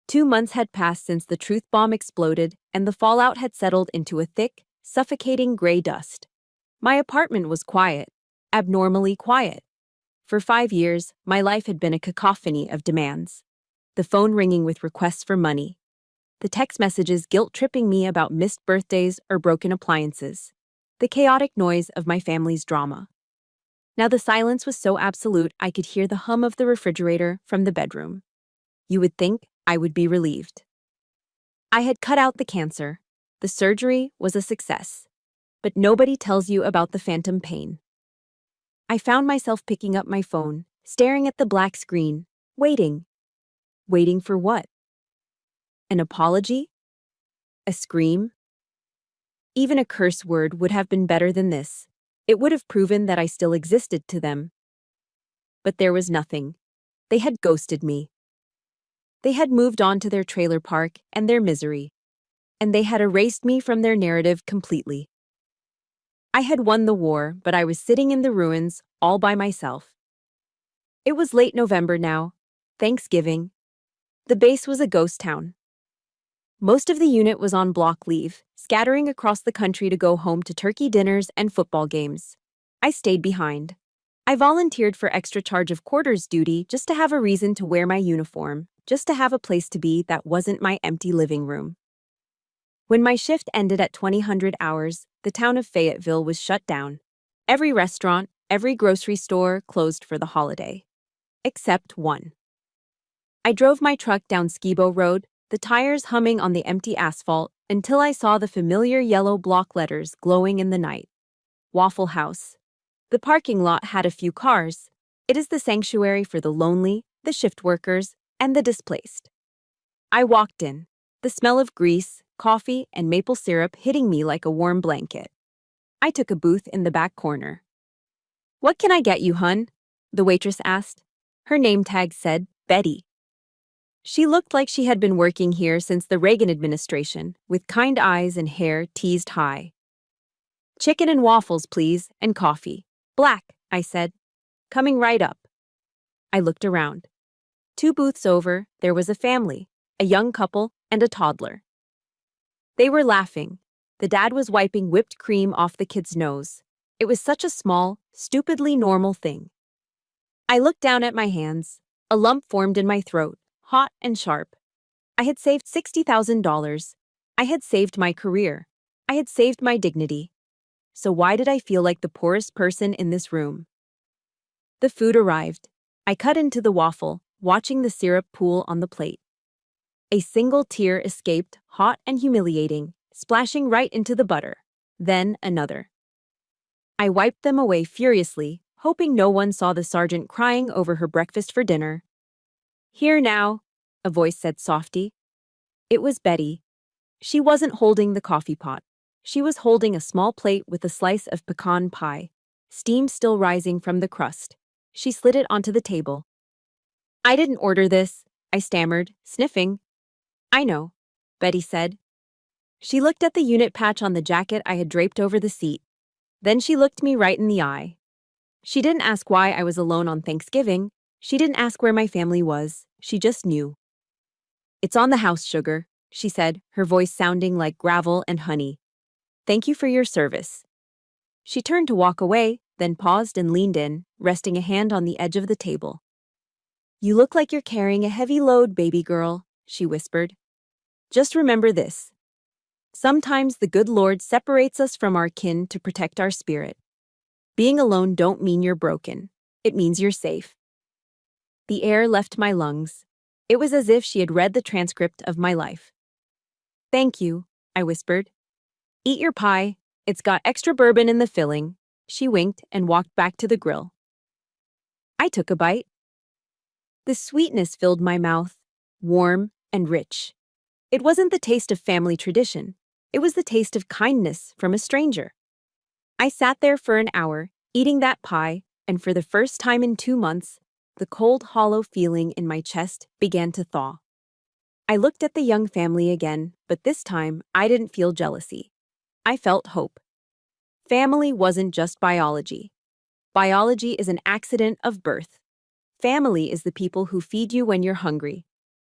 2 months had passed since the truth bomb exploded, and the fallout had settled into a thick, suffocating gray dust. My apartment was quiet, abnormally quiet. For 5 years, my life had been a cacophony of demands. The phone ringing with requests for money. The text messages guilt-tripping me about missed birthdays or broken appliances. The chaotic noise of my family's drama. Now the silence was so absolute I could hear the hum of the refrigerator from the bedroom. You would think I would be relieved. I had cut out the cancer. The surgery was a success. But nobody tells you about the phantom pain. I found myself picking up my phone, staring at the black screen, waiting. Waiting for what? An apology? A scream? Even a curse word would have been better than this. It would have proven that I still existed to them. But there was nothing. They had ghosted me. They had moved on to their trailer park and their misery. And they had erased me from their narrative completely. I had won the war, but I was sitting in the ruins, all by myself. It was late November now, Thanksgiving. The base was a ghost town. Most of the unit was on block leave, scattering across the country to go home to turkey dinners and football games. I stayed behind. I volunteered for extra charge of quarters duty just to have a reason to wear my uniform, just to have a place to be that wasn't my empty living room. When my shift ended at 2000 hours, the town of Fayetteville was shut down. Every restaurant, every grocery store closed for the holiday. Except one. I drove my truck down Skibo Road, the tires humming on the empty asphalt, until I saw the familiar yellow block letters glowing in the night. Waffle House. The parking lot had a few cars. It is the sanctuary for the lonely, the shift workers, and the displaced. I walked in, the smell of grease, coffee, and maple syrup hitting me like a warm blanket. I took a booth in the back corner. "What can I get you, hun?" the waitress asked. Her name tag said Betty. She looked like she had been working here since the Reagan administration, with kind eyes and hair teased high. "Chicken and waffles, please, and coffee. Black," I said. "Coming right up." I looked around. 2 booths over, there was a family, a young couple and a toddler. They were laughing. The dad was wiping whipped cream off the kid's nose. It was such a small, stupidly normal thing. I looked down at my hands. A lump formed in my throat, hot and sharp. I had saved $60,000. I had saved my career. I had saved my dignity. So why did I feel like the poorest person in this room? The food arrived. I cut into the waffle, watching the syrup pool on the plate. A single tear escaped, hot and humiliating, splashing right into the butter. Then another. I wiped them away furiously, hoping no one saw the sergeant crying over her breakfast for dinner. "Here now," a voice said softly. It was Betty. She wasn't holding the coffee pot. She was holding a small plate with a slice of pecan pie, steam still rising from the crust. She slid it onto the table. "I didn't order this," I stammered, sniffing. "I know," Betty said. She looked at the unit patch on the jacket I had draped over the seat. Then she looked me right in the eye. She didn't ask why I was alone on Thanksgiving. She didn't ask where my family was. She just knew. "It's on the house, sugar," she said, her voice sounding like gravel and honey. "Thank you for your service." She turned to walk away, then paused and leaned in, resting a hand on the edge of the table. "You look like you're carrying a heavy load, baby girl," she whispered. "Just remember this. Sometimes the good Lord separates us from our kin to protect our spirit. Being alone don't mean you're broken. It means you're safe." The air left my lungs. It was as if she had read the transcript of my life. "Thank you," I whispered. "Eat your pie. It's got extra bourbon in the filling." She winked and walked back to the grill. I took a bite. The sweetness filled my mouth, warm and rich. It wasn't the taste of family tradition. It was the taste of kindness from a stranger. I sat there for an hour, eating that pie, and for the first time in 2 months, the cold, hollow feeling in my chest began to thaw. I looked at the young family again, but this time I didn't feel jealousy. I felt hope. Family wasn't just biology. Biology is an accident of birth. Family is the people who feed you when you're hungry.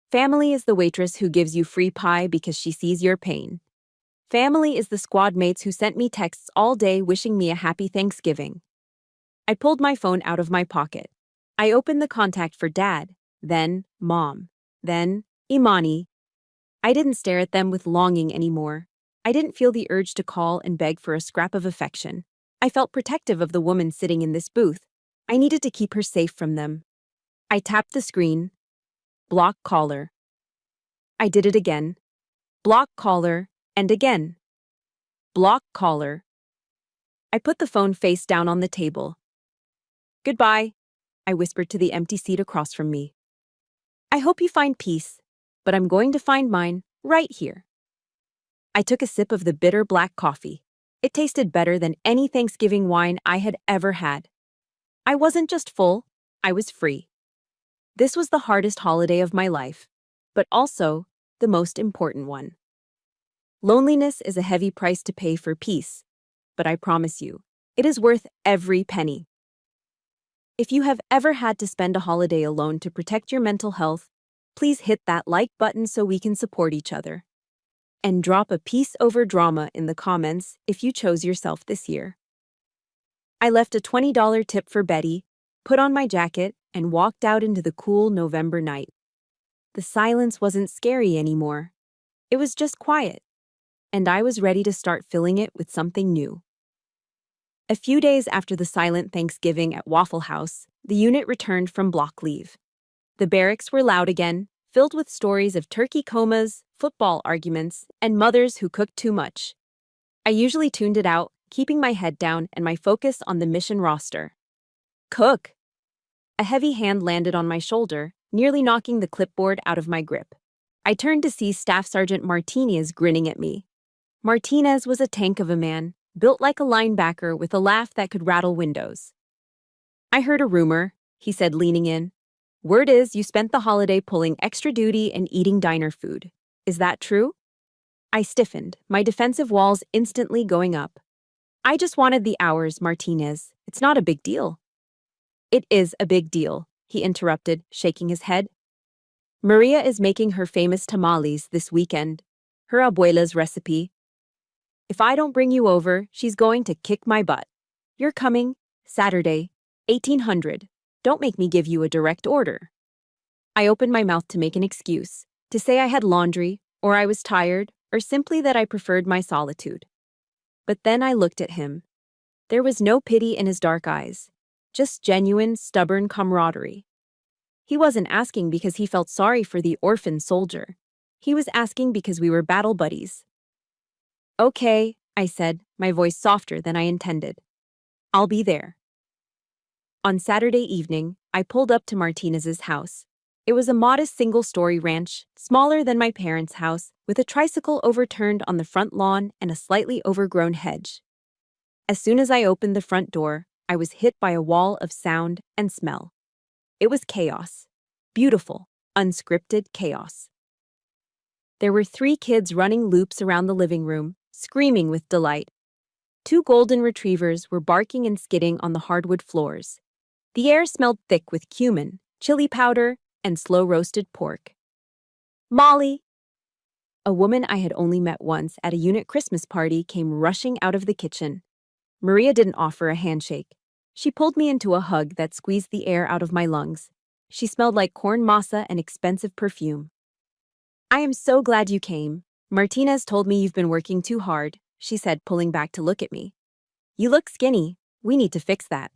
Family is the waitress who gives you free pie because she sees your pain. Family is the squad mates who sent me texts all day wishing me a happy Thanksgiving. I pulled my phone out of my pocket. I opened the contact for Dad, then Mom, then Imani. I didn't stare at them with longing anymore. I didn't feel the urge to call and beg for a scrap of affection. I felt protective of the woman sitting in this booth. I needed to keep her safe from them. I tapped the screen. Block caller. I did it again. Block caller, and again. Block caller. I put the phone face down on the table. Goodbye, I whispered to the empty seat across from me. I hope you find peace, but I'm going to find mine right here. I took a sip of the bitter black coffee. It tasted better than any Thanksgiving wine I had ever had. I wasn't just full, I was free. This was the hardest holiday of my life, but also the most important one. Loneliness is a heavy price to pay for peace, but I promise you, it is worth every penny. If you have ever had to spend a holiday alone to protect your mental health, please hit that like button so we can support each other. And drop a peace over drama in the comments if you chose yourself this year. I left a $20 tip for Betty, put on my jacket, and walked out into the cool November night. The silence wasn't scary anymore. It was just quiet, and I was ready to start filling it with something new. A few days after the silent Thanksgiving at Waffle House, the unit returned from block leave. The barracks were loud again, filled with stories of turkey comas, football arguments, and mothers who cooked too much. I usually tuned it out, keeping my head down and my focus on the mission roster. Cook! A heavy hand landed on my shoulder, nearly knocking the clipboard out of my grip. I turned to see Staff Sergeant Martinez grinning at me. Martinez was a tank of a man, built like a linebacker with a laugh that could rattle windows. I heard a rumor, he said, leaning in. Word is you spent the holiday pulling extra duty and eating diner food. Is that true? I stiffened, my defensive walls instantly going up. I just wanted the hours, Martinez. It's not a big deal. It is a big deal, he interrupted, shaking his head. Maria is making her famous tamales this weekend, her abuela's recipe. If I don't bring you over, she's going to kick my butt. You're coming, Saturday, 1800. Don't make me give you a direct order. I opened my mouth to make an excuse, to say I had laundry, or I was tired, or simply that I preferred my solitude. But then I looked at him. There was no pity in his dark eyes, just genuine, stubborn camaraderie. He wasn't asking because he felt sorry for the orphan soldier. He was asking because we were battle buddies. Okay, I said, my voice softer than I intended. I'll be there. On Saturday evening, I pulled up to Martinez's house. It was a modest single-story ranch, smaller than my parents' house, with a tricycle overturned on the front lawn and a slightly overgrown hedge. As soon as I opened the front door, I was hit by a wall of sound and smell. It was chaos. Beautiful, unscripted chaos. There were 3 kids running loops around the living room, screaming with delight. 2 golden retrievers were barking and skidding on the hardwood floors. The air smelled thick with cumin, chili powder, and slow-roasted pork. Molly! A woman I had only met once at a unit Christmas party came rushing out of the kitchen. Maria didn't offer a handshake. She pulled me into a hug that squeezed the air out of my lungs. She smelled like corn masa and expensive perfume. I am so glad you came. Martinez told me you've been working too hard, she said, pulling back to look at me. You look skinny. We need to fix that.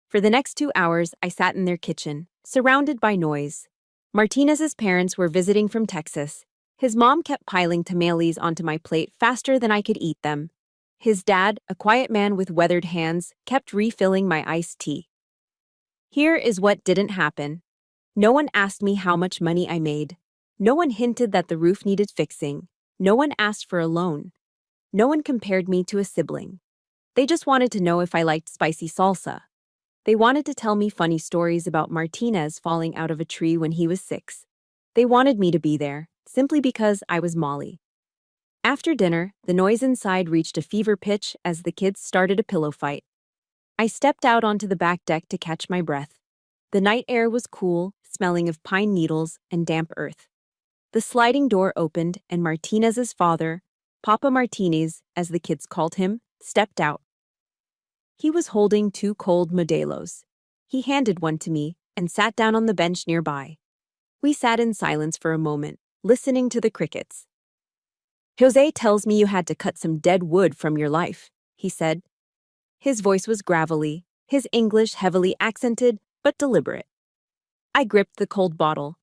For the next 2 hours, I sat in their kitchen, surrounded by noise. Martinez's parents were visiting from Texas. His mom kept piling tamales onto my plate faster than I could eat them. His dad, a quiet man with weathered hands, kept refilling my iced tea. Here is what didn't happen. No one asked me how much money I made. No one hinted that the roof needed fixing. No one asked for a loan. No one compared me to a sibling. They just wanted to know if I liked spicy salsa. They wanted to tell me funny stories about Martinez falling out of a tree when he was 6. They wanted me to be there, simply because I was Molly. After dinner, the noise inside reached a fever pitch as the kids started a pillow fight. I stepped out onto the back deck to catch my breath. The night air was cool, smelling of pine needles and damp earth. The sliding door opened and Martinez's father, Papa Martinez, as the kids called him, stepped out. He was holding 2 cold modelos. He handed one to me and sat down on the bench nearby. We sat in silence for a moment, listening to the crickets. Jose tells me you had to cut some dead wood from your life, he said. His voice was gravelly, his English heavily accented, but deliberate. I gripped the cold bottle.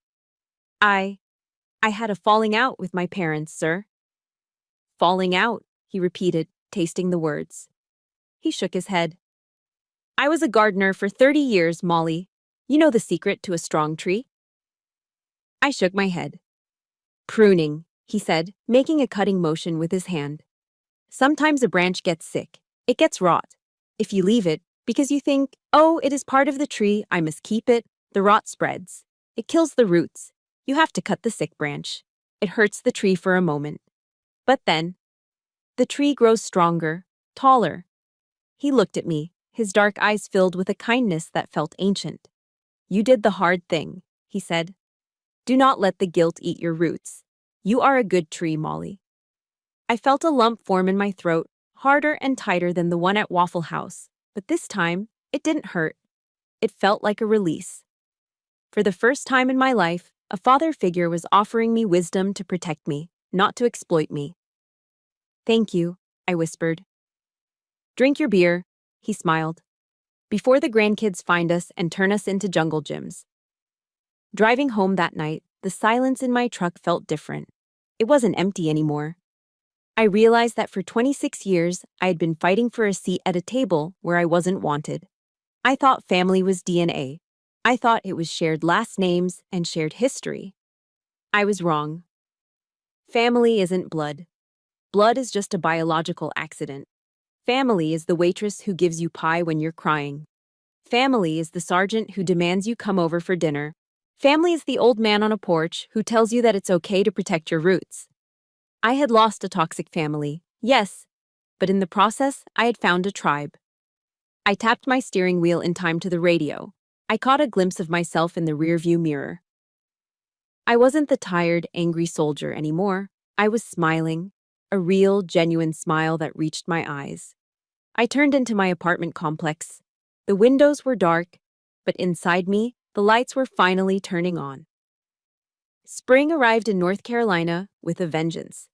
I had a falling out with my parents, sir. Falling out, he repeated, tasting the words. He shook his head. I was a gardener for 30 years, Molly. You know the secret to a strong tree? I shook my head. Pruning, he said, making a cutting motion with his hand. Sometimes a branch gets sick. It gets rot. If you leave it, because you think, oh, it is part of the tree, I must keep it, the rot spreads. It kills the roots. You have to cut the sick branch. It hurts the tree for a moment. But then, the tree grows stronger, taller. He looked at me, his dark eyes filled with a kindness that felt ancient. You did the hard thing, he said. Do not let the guilt eat your roots. You are a good tree, Molly. I felt a lump form in my throat, harder and tighter than the one at Waffle House, but this time, it didn't hurt. It felt like a release. For the first time in my life, a father figure was offering me wisdom to protect me, not to exploit me. Thank you, I whispered. Drink your beer, he smiled. Before the grandkids find us and turn us into jungle gyms. Driving home that night, the silence in my truck felt different. It wasn't empty anymore. I realized that for 26 years, I had been fighting for a seat at a table where I wasn't wanted. I thought family was DNA. I thought it was shared last names and shared history. I was wrong. Family isn't blood. Blood is just a biological accident. Family is the waitress who gives you pie when you're crying. Family is the sergeant who demands you come over for dinner. Family is the old man on a porch who tells you that it's okay to protect your roots. I had lost a toxic family, yes, but in the process, I had found a tribe. I tapped my steering wheel in time to the radio. I caught a glimpse of myself in the rearview mirror. I wasn't the tired, angry soldier anymore. I was smiling, a real, genuine smile that reached my eyes. I turned into my apartment complex. The windows were dark, but inside me, the lights were finally turning on. Spring arrived in North Carolina with a vengeance.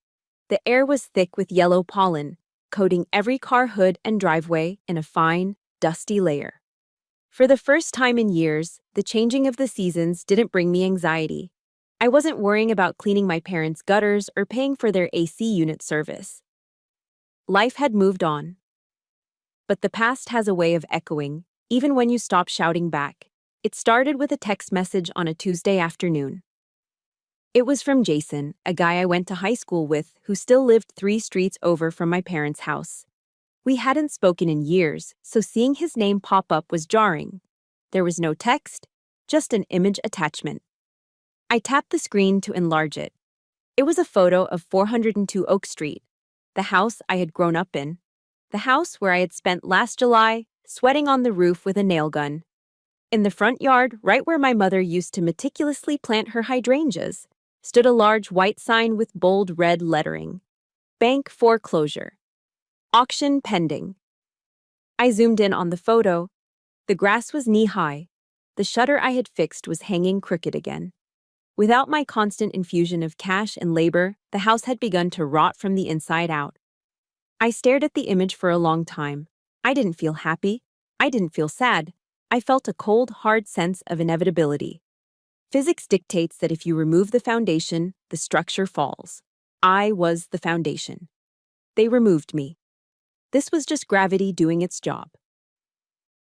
The air was thick with yellow pollen, coating every car hood and driveway in a fine, dusty layer. For the first time in years, the changing of the seasons didn't bring me anxiety. I wasn't worrying about cleaning my parents' gutters or paying for their AC unit service. Life had moved on. But the past has a way of echoing, even when you stop shouting back. It started with a text message on a Tuesday afternoon. It was from Jason, a guy I went to high school with who still lived 3 streets over from my parents' house. We hadn't spoken in years, so seeing his name pop up was jarring. There was no text, just an image attachment. I tapped the screen to enlarge it. It was a photo of 402 Oak Street, the house I had grown up in, the house where I had spent last July sweating on the roof with a nail gun. In the front yard, right where my mother used to meticulously plant her hydrangeas, stood a large white sign with bold red lettering. Bank foreclosure. Auction pending. I zoomed in on the photo. The grass was knee-high. The shutter I had fixed was hanging crooked again. Without my constant infusion of cash and labor, the house had begun to rot from the inside out. I stared at the image for a long time. I didn't feel happy. I didn't feel sad. I felt a cold, hard sense of inevitability. Physics dictates that if you remove the foundation, the structure falls. I was the foundation. They removed me. This was just gravity doing its job.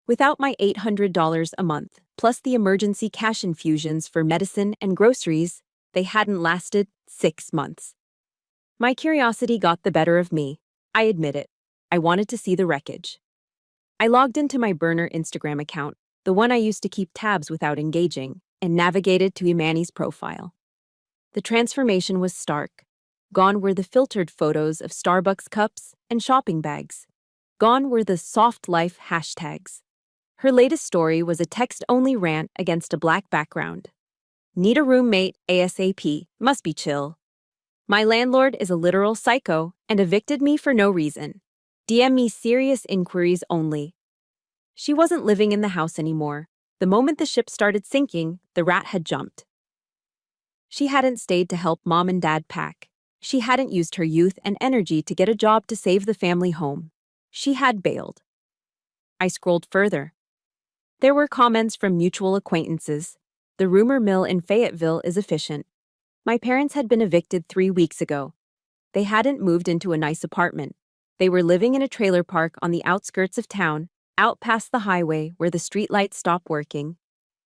Without my $800 a month, plus the emergency cash infusions for medicine and groceries, they hadn't lasted 6 months. My curiosity got the better of me. I admit it. I wanted to see the wreckage. I logged into my burner Instagram account, the one I used to keep tabs without engaging, and navigated to Imani's profile. The transformation was stark. Gone were the filtered photos of Starbucks cups and shopping bags. Gone were the soft life hashtags. Her latest story was a text-only rant against a black background. Need a roommate ASAP, must be chill. My landlord is a literal psycho and evicted me for no reason. DM me serious inquiries only. She wasn't living in the house anymore. The moment the ship started sinking, the rat had jumped. She hadn't stayed to help mom and dad pack. She hadn't used her youth and energy to get a job to save the family home. She had bailed. I scrolled further. There were comments from mutual acquaintances. The rumor mill in Fayetteville is efficient. My parents had been evicted 3 weeks ago. They hadn't moved into a nice apartment. They were living in a trailer park on the outskirts of town, out past the highway where the streetlights stop working.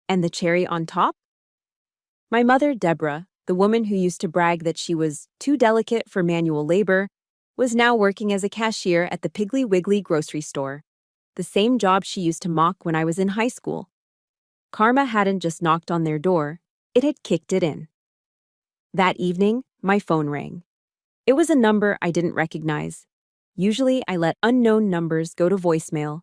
And the cherry on top? My mother, Deborah, the woman who used to brag that she was too delicate for manual labor, was now working as a cashier at the Piggly Wiggly grocery store, the same job she used to mock when I was in high school. Karma hadn't just knocked on their door, it had kicked it in. That evening, my phone rang. It was a number I didn't recognize. Usually, I let unknown numbers go to voicemail,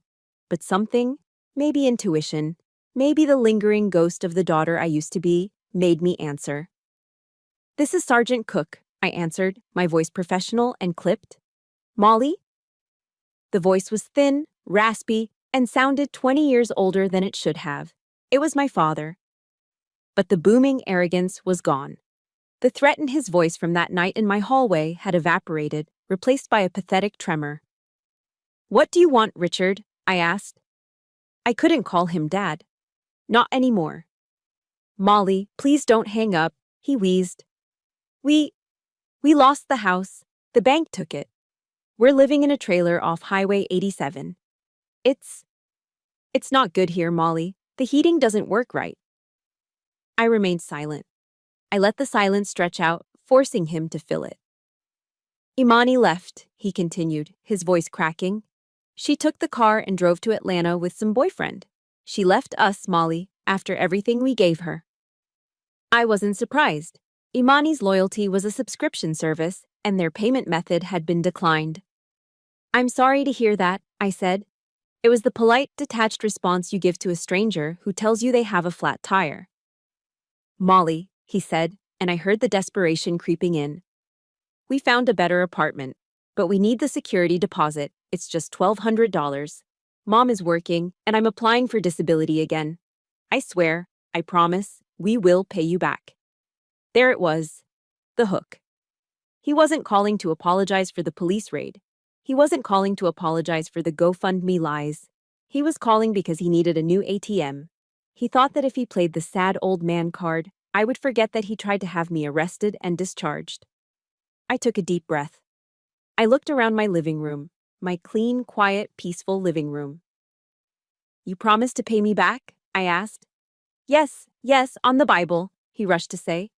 but something, maybe intuition, maybe the lingering ghost of the daughter I used to be, made me answer. "This is Sergeant Cook," I answered, my voice professional and clipped. "Molly?" The voice was thin, raspy, and sounded 20 years older than it should have. It was my father. But the booming arrogance was gone. The threat in his voice from that night in my hallway had evaporated, replaced by a pathetic tremor. "What do you want, Richard?" I asked. I couldn't call him Dad. Not anymore. "Molly, please don't hang up," he wheezed. We lost the house. The bank took it. We're living in a trailer off Highway 87. It's not good here, Molly. The heating doesn't work right." I remained silent. I let the silence stretch out, forcing him to fill it. "Imani left," he continued, his voice cracking. "She took the car and drove to Atlanta with some boyfriend. She left us, Molly, after everything we gave her." I wasn't surprised. Imani's loyalty was a subscription service, and their payment method had been declined. "I'm sorry to hear that," I said. It was the polite, detached response you give to a stranger who tells you they have a flat tire. "Molly," he said, and I heard the desperation creeping in. "We found a better apartment, but we need the security deposit. It's just $1,200. Mom is working, and I'm applying for disability again. I swear, I promise, we will pay you back." There it was. The hook. He wasn't calling to apologize for the police raid. He wasn't calling to apologize for the GoFundMe lies. He was calling because he needed a new ATM. He thought that if he played the sad old man card, I would forget that he tried to have me arrested and discharged. I took a deep breath. I looked around my living room, my clean, quiet, peaceful living room. "You promised to pay me back?" I asked. Yes, on the Bible," he rushed to say.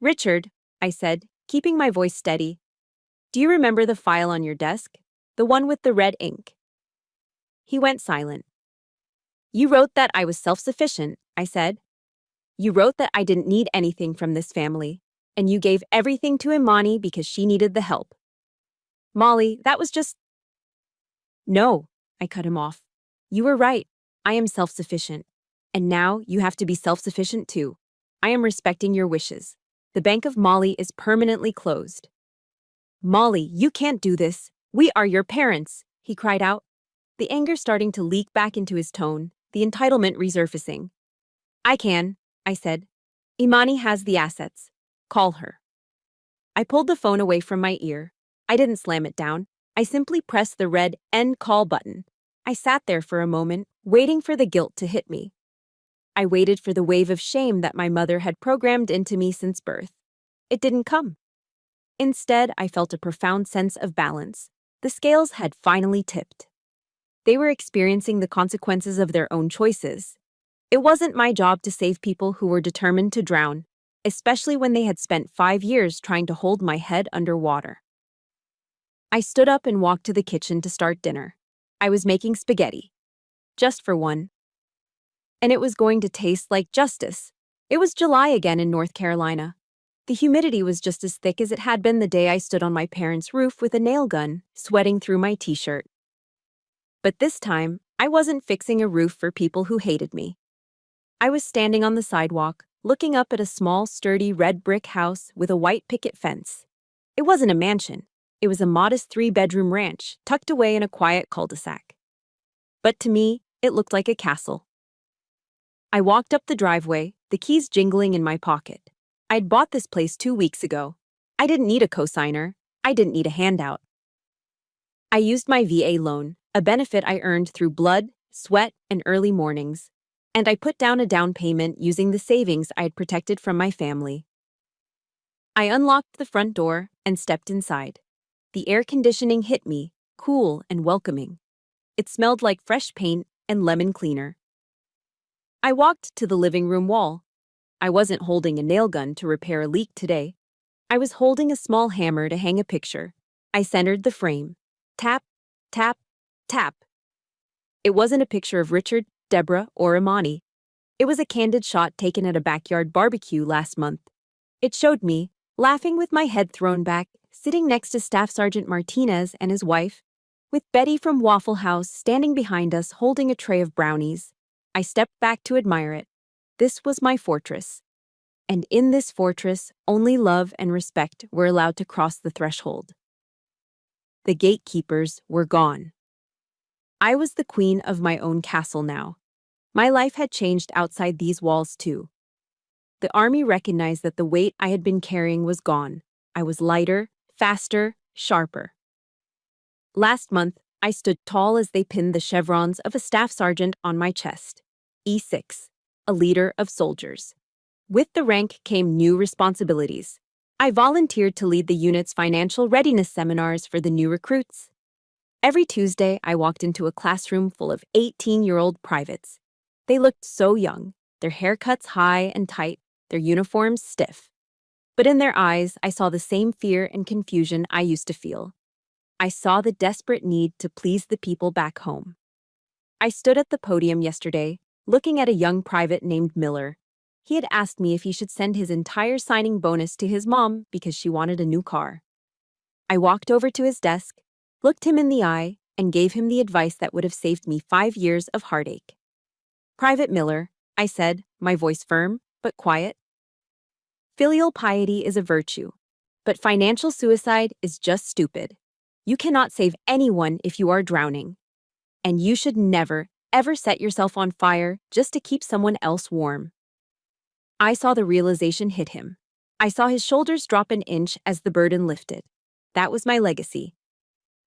"Richard," I said, keeping my voice steady, "do you remember the file on your desk? The one with the red ink?" He went silent. "You wrote that I was self-sufficient," I said. "You wrote that I didn't need anything from this family, and you gave everything to Imani because she needed the help. Molly, that was just—" "No," I cut him off. "You were right. I am self-sufficient. And now you have to be self-sufficient too. I am respecting your wishes. The Bank of Molly is permanently closed." "Molly, you can't do this. We are your parents," he cried out, the anger starting to leak back into his tone, the entitlement resurfacing. "I can," I said. "Imani has the assets. Call her." I pulled the phone away from my ear. I didn't slam it down. I simply pressed the red end call button. I sat there for a moment, waiting for the guilt to hit me. I waited for the wave of shame that my mother had programmed into me since birth. It didn't come. Instead, I felt a profound sense of balance. The scales had finally tipped. They were experiencing the consequences of their own choices. It wasn't my job to save people who were determined to drown, especially when they had spent 5 years trying to hold my head under water. I stood up and walked to the kitchen to start dinner. I was making spaghetti. Just for one. And it was going to taste like justice. It was July again in North Carolina. The humidity was just as thick as it had been the day I stood on my parents' roof with a nail gun, sweating through my t-shirt. But this time, I wasn't fixing a roof for people who hated me. I was standing on the sidewalk, looking up at a small, sturdy red brick house with a white picket fence. It wasn't a mansion. It was a modest 3-bedroom ranch, tucked away in a quiet cul-de-sac. But to me, it looked like a castle. I walked up the driveway, the keys jingling in my pocket. I'd bought this place 2 weeks ago. I didn't need a cosigner. I didn't need a handout. I used my VA loan, a benefit I earned through blood, sweat, and early mornings, and I put down a down payment using the savings I had protected from my family. I unlocked the front door and stepped inside. The air conditioning hit me, cool and welcoming. It smelled like fresh paint and lemon cleaner. I walked to the living room wall. I wasn't holding a nail gun to repair a leak today. I was holding a small hammer to hang a picture. I centered the frame. Tap, tap, tap. It wasn't a picture of Richard, Deborah, or Imani. It was a candid shot taken at a backyard barbecue last month. It showed me, laughing with my head thrown back, sitting next to Staff Sergeant Martinez and his wife, with Betty from Waffle House standing behind us holding a tray of brownies. I stepped back to admire it. This was my fortress. And in this fortress, only love and respect were allowed to cross the threshold. The gatekeepers were gone. I was the queen of my own castle now. My life had changed outside these walls too. The army recognized that the weight I had been carrying was gone. I was lighter, faster, sharper. Last month, I stood tall as they pinned the chevrons of a staff sergeant on my chest. E6, a leader of soldiers. With the rank came new responsibilities. I volunteered to lead the unit's financial readiness seminars for the new recruits. Every Tuesday, I walked into a classroom full of 18-year-old privates. They looked so young, their haircuts high and tight, their uniforms stiff. But in their eyes, I saw the same fear and confusion I used to feel. I saw the desperate need to please the people back home. I stood at the podium yesterday, looking at a young private named Miller. He had asked me if he should send his entire signing bonus to his mom because she wanted a new car. I walked over to his desk, looked him in the eye, and gave him the advice that would have saved me 5 years of heartache. "Private Miller," I said, my voice firm but quiet. "Filial piety is a virtue, but financial suicide is just stupid. You cannot save anyone if you are drowning. And you should never, ever set yourself on fire just to keep someone else warm." I saw the realization hit him. I saw his shoulders drop an inch as the burden lifted. That was my legacy.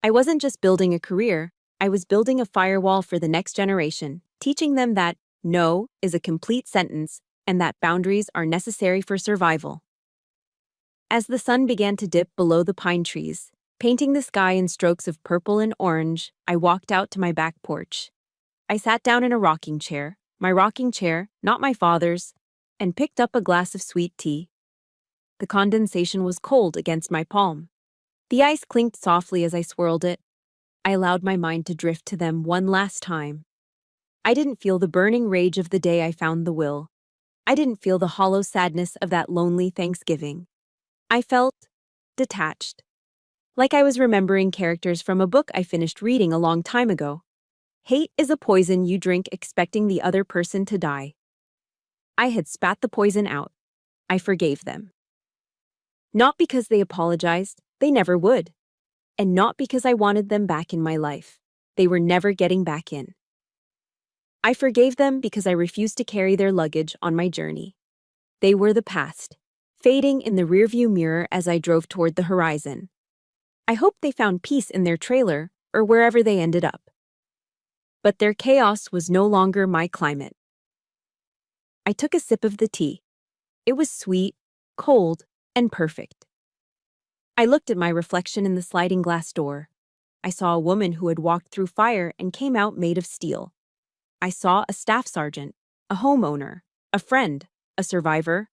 I wasn't just building a career, I was building a firewall for the next generation, teaching them that no is a complete sentence and that boundaries are necessary for survival. As the sun began to dip below the pine trees, painting the sky in strokes of purple and orange, I walked out to my back porch. I sat down in a rocking chair, my rocking chair, not my father's, and picked up a glass of sweet tea. The condensation was cold against my palm. The ice clinked softly as I swirled it. I allowed my mind to drift to them one last time. I didn't feel the burning rage of the day I found the will. I didn't feel the hollow sadness of that lonely Thanksgiving. I felt detached. Like I was remembering characters from a book I finished reading a long time ago. Hate is a poison you drink expecting the other person to die. I had spat the poison out. I forgave them. Not because they apologized, they never would. And not because I wanted them back in my life. They were never getting back in. I forgave them because I refused to carry their luggage on my journey. They were the past, fading in the rearview mirror as I drove toward the horizon. I hoped they found peace in their trailer or wherever they ended up. But their chaos was no longer my climate. I took a sip of the tea. It was sweet, cold, and perfect. I looked at my reflection in the sliding glass door. I saw a woman who had walked through fire and came out made of steel. I saw a staff sergeant, a homeowner, a friend, a survivor.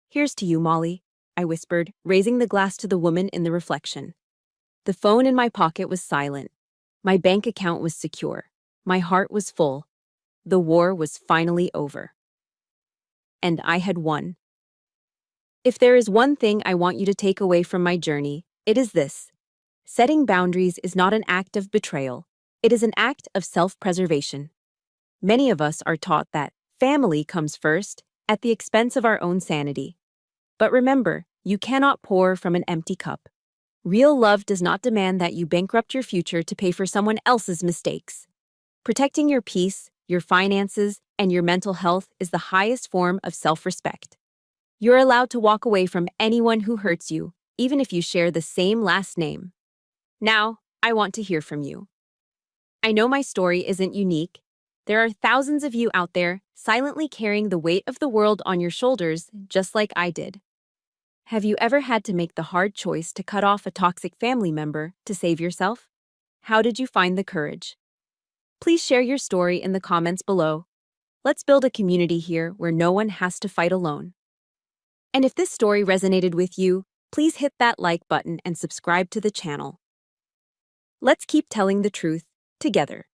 "Here's to you, Molly," I whispered, raising the glass to the woman in the reflection. The phone in my pocket was silent. My bank account was secure. My heart was full. The war was finally over. And I had won. If there is one thing I want you to take away from my journey, it is this. Setting boundaries is not an act of betrayal. It is an act of self-preservation. Many of us are taught that family comes first, at the expense of our own sanity. But remember, you cannot pour from an empty cup. Real love does not demand that you bankrupt your future to pay for someone else's mistakes. Protecting your peace, your finances, and your mental health is the highest form of self-respect. You're allowed to walk away from anyone who hurts you, even if you share the same last name. Now, I want to hear from you. I know my story isn't unique. There are thousands of you out there silently carrying the weight of the world on your shoulders, just like I did. Have you ever had to make the hard choice to cut off a toxic family member to save yourself? How did you find the courage? Please share your story in the comments below. Let's build a community here where no one has to fight alone. And if this story resonated with you, please hit that like button and subscribe to the channel. Let's keep telling the truth together.